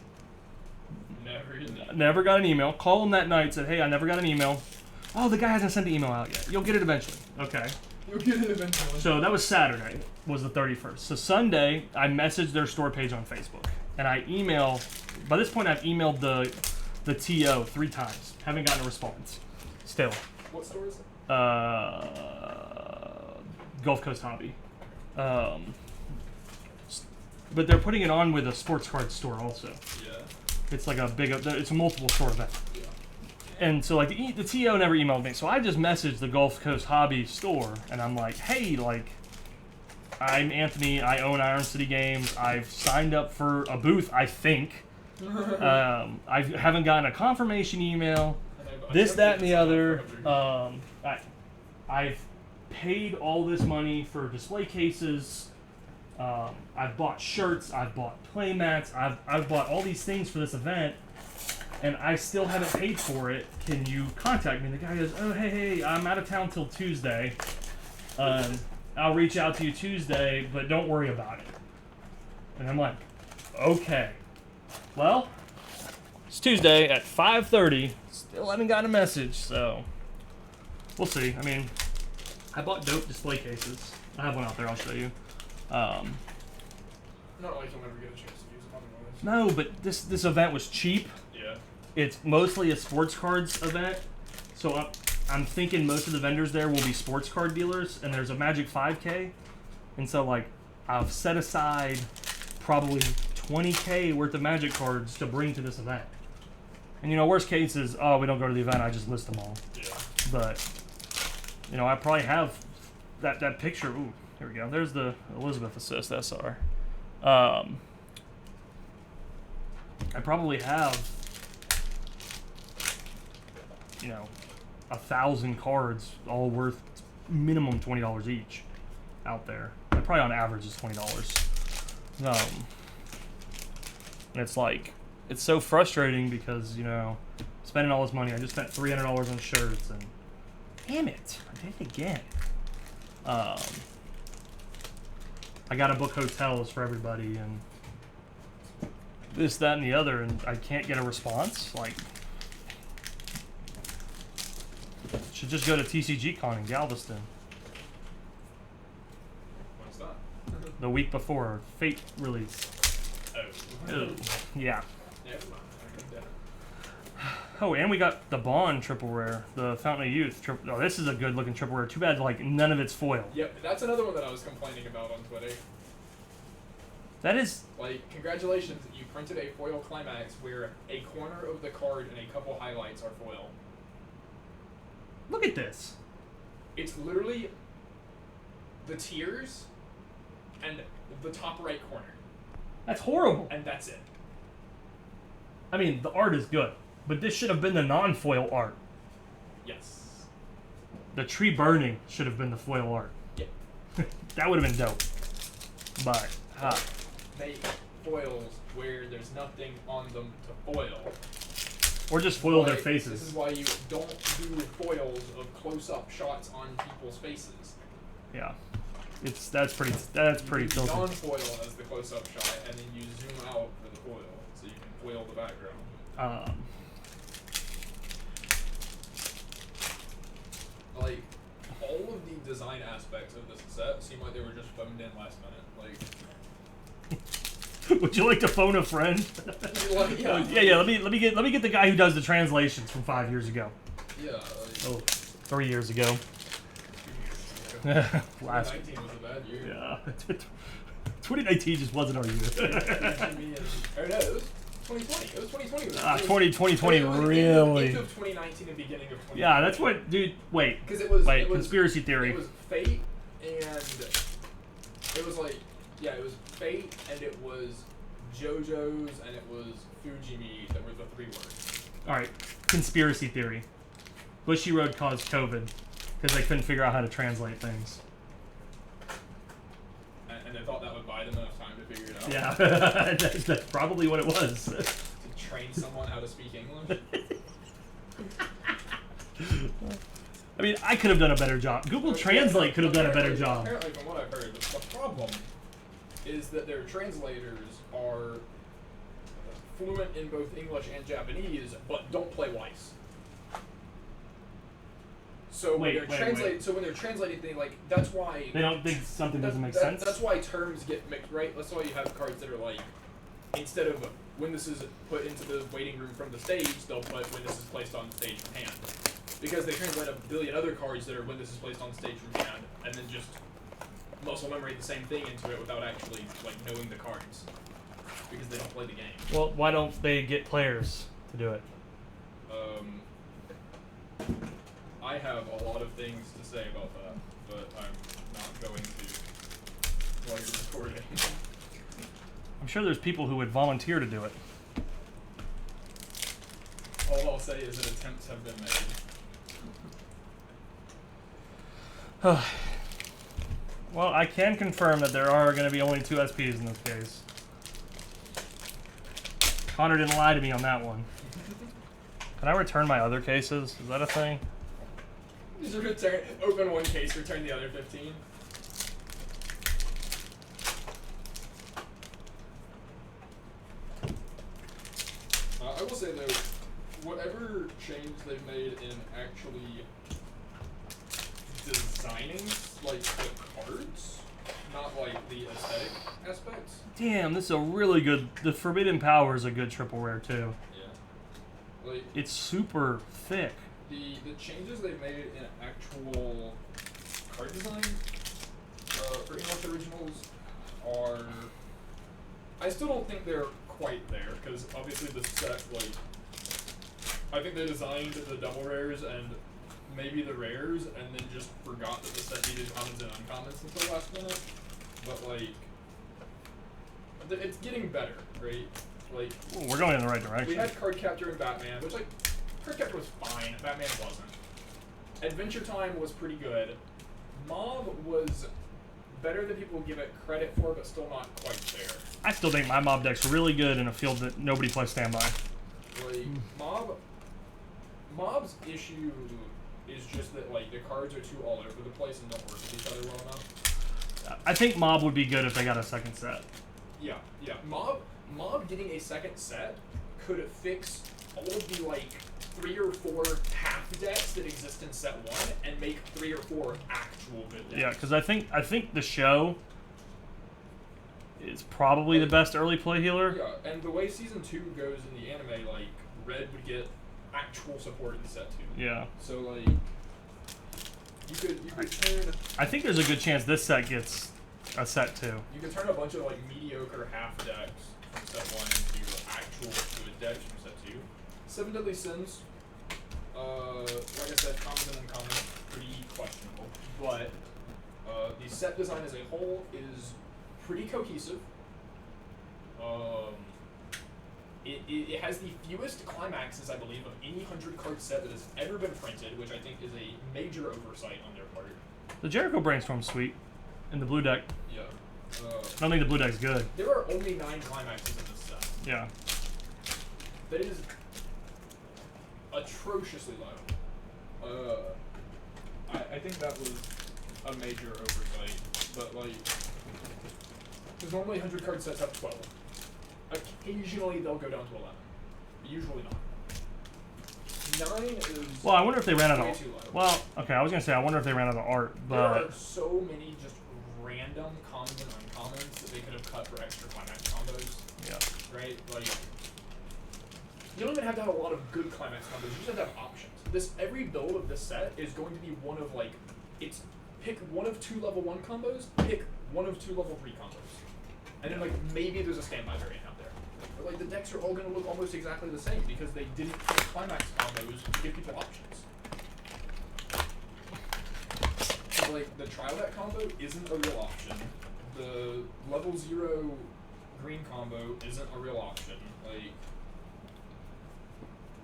Never got an email. Call them that night, said, hey, I never got an email. Oh, the guy hasn't sent the email out yet. You'll get it eventually. Okay. You'll get it eventually. So that was Saturday, was the 31st. So Sunday, I messaged their store page on Facebook. And I by this point, I've emailed the TO 3 times. Haven't gotten a response. Still. What store is it? Gulf Coast Hobby. But they're putting it on with a sports card store also. Yeah. It's like it's a multiple store event. Yeah. And so like the TO never emailed me. So I just messaged the Gulf Coast Hobby store and I'm like, hey, like, I'm Anthony. I own Iron City Games. I've signed up for a booth, I think. I haven't gotten a confirmation email. This, that, and the other. I've paid all this money for display cases. I've bought shirts. I've bought play mats. I've bought all these things for this event, and I still haven't paid for it. Can you contact me? And the guy goes, oh, hey, I'm out of town till Tuesday. I'll reach out to you Tuesday, but don't worry about it. And I'm like, okay. Well, it's Tuesday at 5:30. Still haven't gotten a message, so we'll see. I mean, I bought dope display cases. I have one out there. I'll show you. Not like you'll never get a chance to use them otherwise. No, but this event was cheap. Yeah. It's mostly a sports cards event, so I'm thinking most of the vendors there will be sports card dealers, and there's a Magic 5K, and so like I've set aside probably 20K worth of Magic cards to bring to this event. And you know, worst case is, oh, we don't go to the event, I just list them all. Yeah. But you know, I probably have that picture. Ooh, here we go. There's the Elizabeth Assist SR. I probably have, you know, 1,000 cards, all worth minimum $20 each, out there. And probably on average is $20. And it's like, it's so frustrating because, you know, spending all this money. I just spent $300 on shirts, and damn it, I did it again. I gotta book hotels for everybody, and this, that, and the other, and I can't get a response. Like, should just go to TCG-Con in Galveston. What's that? The week before Fate release. Oh. Ew. Yeah. Never mind. I read that. Oh, and we got the Bond triple rare, the Fountain of Youth. Oh, this is a good looking triple rare. Too bad, like, none of it's foil. Yep, that's another one that I was complaining about on Twitter. That is. Like, congratulations, you printed a foil climax where a corner of the card and a couple highlights are foil. Look at this. It's literally the tiers and the top right corner, That's horrible. and that's it. I mean, the art is good, but this should have been the non-foil art. Yes. The tree burning should have been the foil art. Yep. That would have been dope. But, Make foils where there's nothing on them to foil. or just foil their This faces. is why you don't do foils of close-up shots on people's faces. Yeah. That's pretty You filthy. non-foil as the close-up shot, and then you zoom out for the foil, so you can foil the background. Like, all of the design aspects of this set seem like they were just phoned in last minute. Like, Would you like to phone a friend? like, yeah, yeah. Let me get the guy who does the translations from 5 years ago. Yeah. Like, Oh, 3 years ago. 2 years ago. Last. 2019 was a bad year. Yeah. 2019 just wasn't our year. Or no, it was 2020. It was 2020. 2020 really. End of 2019 and beginning of 2020. Yeah, that's what, dude. Wait. Because it was. Wait. It was, Conspiracy theory. It was Fate, and it was like, yeah, it was Fate, and it was JoJo's, and it was Fujimi that were the 3 words. All right. Conspiracy theory. Bushy Road caused COVID because they couldn't figure out how to translate things. And they thought that would buy them enough time to figure it out. Yeah, that's probably what it was. To train someone how to speak English. I mean, I could have done a better job. Google Translate could have done a better job. Apparently, from what I've heard, the problem is that their translators are fluent in both English and Japanese, but don't play Weiss. So when they're translating things, like, that's why They don't think something doesn't make sense. That's why terms get mixed, right? That's why you have cards that are like, instead of when this is put into the waiting room from the stage, they'll put when this is placed on the stage from hand. Because they translate a billion other cards that are when this is placed on the stage from hand, and then just muscle memory the same thing into it without actually, like, knowing the cards. Because they don't play the game. Well, why don't they get players to do it? I have a lot of things to say about that, but I'm not going to while you're recording. I'm sure there's people who would volunteer to do it. All I'll say is that attempts have been made. Well, I can confirm that there are going to be only 2 SPs in this case. Connor didn't lie to me on that one. Can I return my other cases? Is that a thing? Just open one case, return the other 15. I will say though, whatever change they've made in actually designing, like, the cards, not like the aesthetic aspects. Damn, this is a really good. The Forbidden Power is a good triple rare too. Yeah. Like It's super thick. the changes they've made in actual card design for English originals are. I still don't think they're quite there because obviously the set like. I think they designed the double rares and maybe the rares and then just forgot that the set needed commons and uncommons until last minute. But like, it's getting better, right? Like, Ooh, we're going in the right direction. we had Card Captor and Batman, which like, Card Captor was fine, Batman wasn't. Adventure Time was pretty good. Mob was better than people give it credit for, but still not quite there. I still think my mob deck's really good in a field that nobody plays standby. Like, Mob's issue is just that like the cards are too all over the place and don't work with each other well enough. I think mob would be good if they got a second set. Yeah. Mob getting a second set could fix all of the like 3 or 4 half decks that exist in set 1 and make 3 or 4 actual good decks. Yeah, because I think the show is probably the best early play healer. Yeah, and the way season 2 goes in the anime, like Red would get actual support in set 2. Yeah. So like you could turn I think there's a good chance this set gets a set too. you could turn a bunch of like mediocre half decks from set 1 into actual good decks from set 2. 7 Deadly Sins, like I said, common and uncommon, pretty questionable. But the set design as a whole is pretty cohesive. It has the fewest climaxes, I believe, of any 100-card set that has ever been printed, which I think is a major oversight on their part. The Jericho Brainstorm's sweet in the blue deck. Yeah. I don't think the blue deck's good. There are only 9 climaxes in this set. Yeah. That is atrociously low. I think that was a major oversight, but like, because normally 100-card sets have 12. Occasionally they'll go down to 11, but usually not. 9 is Well, I wonder if they ran out way of. too low. Well, okay, I was gonna say I wonder if they ran out of art, There are but so many just random commons and uncommons that they could have cut for extra climax combos, yeah. right? Like, you don't even have to have a lot of good climax combos. You just have to have options. Every build of this set is going to be one of like, it's pick one of 2 level 1 combos, pick one of 2 level 3 combos, and then like maybe there's a standby variant out there. But like the decks are all going to look almost exactly the same because they didn't pick climax combos to give people options. So like the trial deck combo isn't a real option. The level 0 green combo isn't a real option. Like,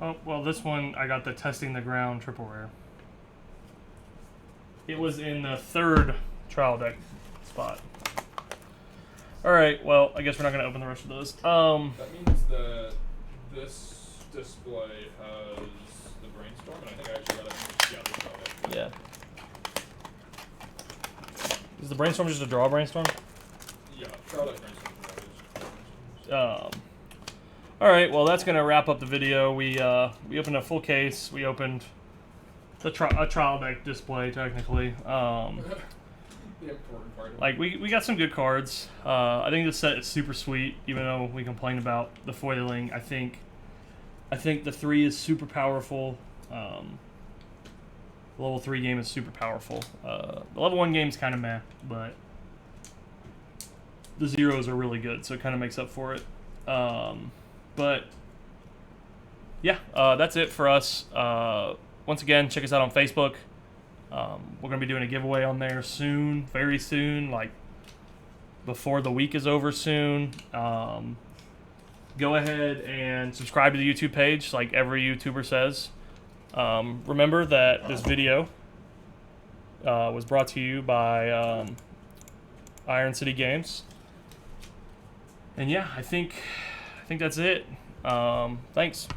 Oh well, this one I got the Testing the Ground triple rare. It was in the 3rd trial deck spot. All right, well I guess we're not gonna open the rest of those. that means that this display has the brainstorm, and I think I actually got it. Yeah, this trial deck. Yeah. Is the brainstorm just a draw brainstorm? Yeah, trial deck brainstorm. All right, well that's gonna wrap up the video. We opened a full case. We opened a trial deck display technically. The important part. Like we got some good cards. I think this set is super sweet, even though we complain about the foiling. I think the 3 is super powerful. The level 3 game is super powerful. The level 1 game is kind of meh, but the zeros are really good, so it kind of makes up for it. But yeah, that's it for us. Once again, check us out on Facebook. We're going to be doing a giveaway on there soon, very soon, like before the week is over soon. Go ahead and subscribe to the YouTube page like every YouTuber says. Remember that this video was brought to you by Iron City Games. And yeah, I think that's it. Thanks.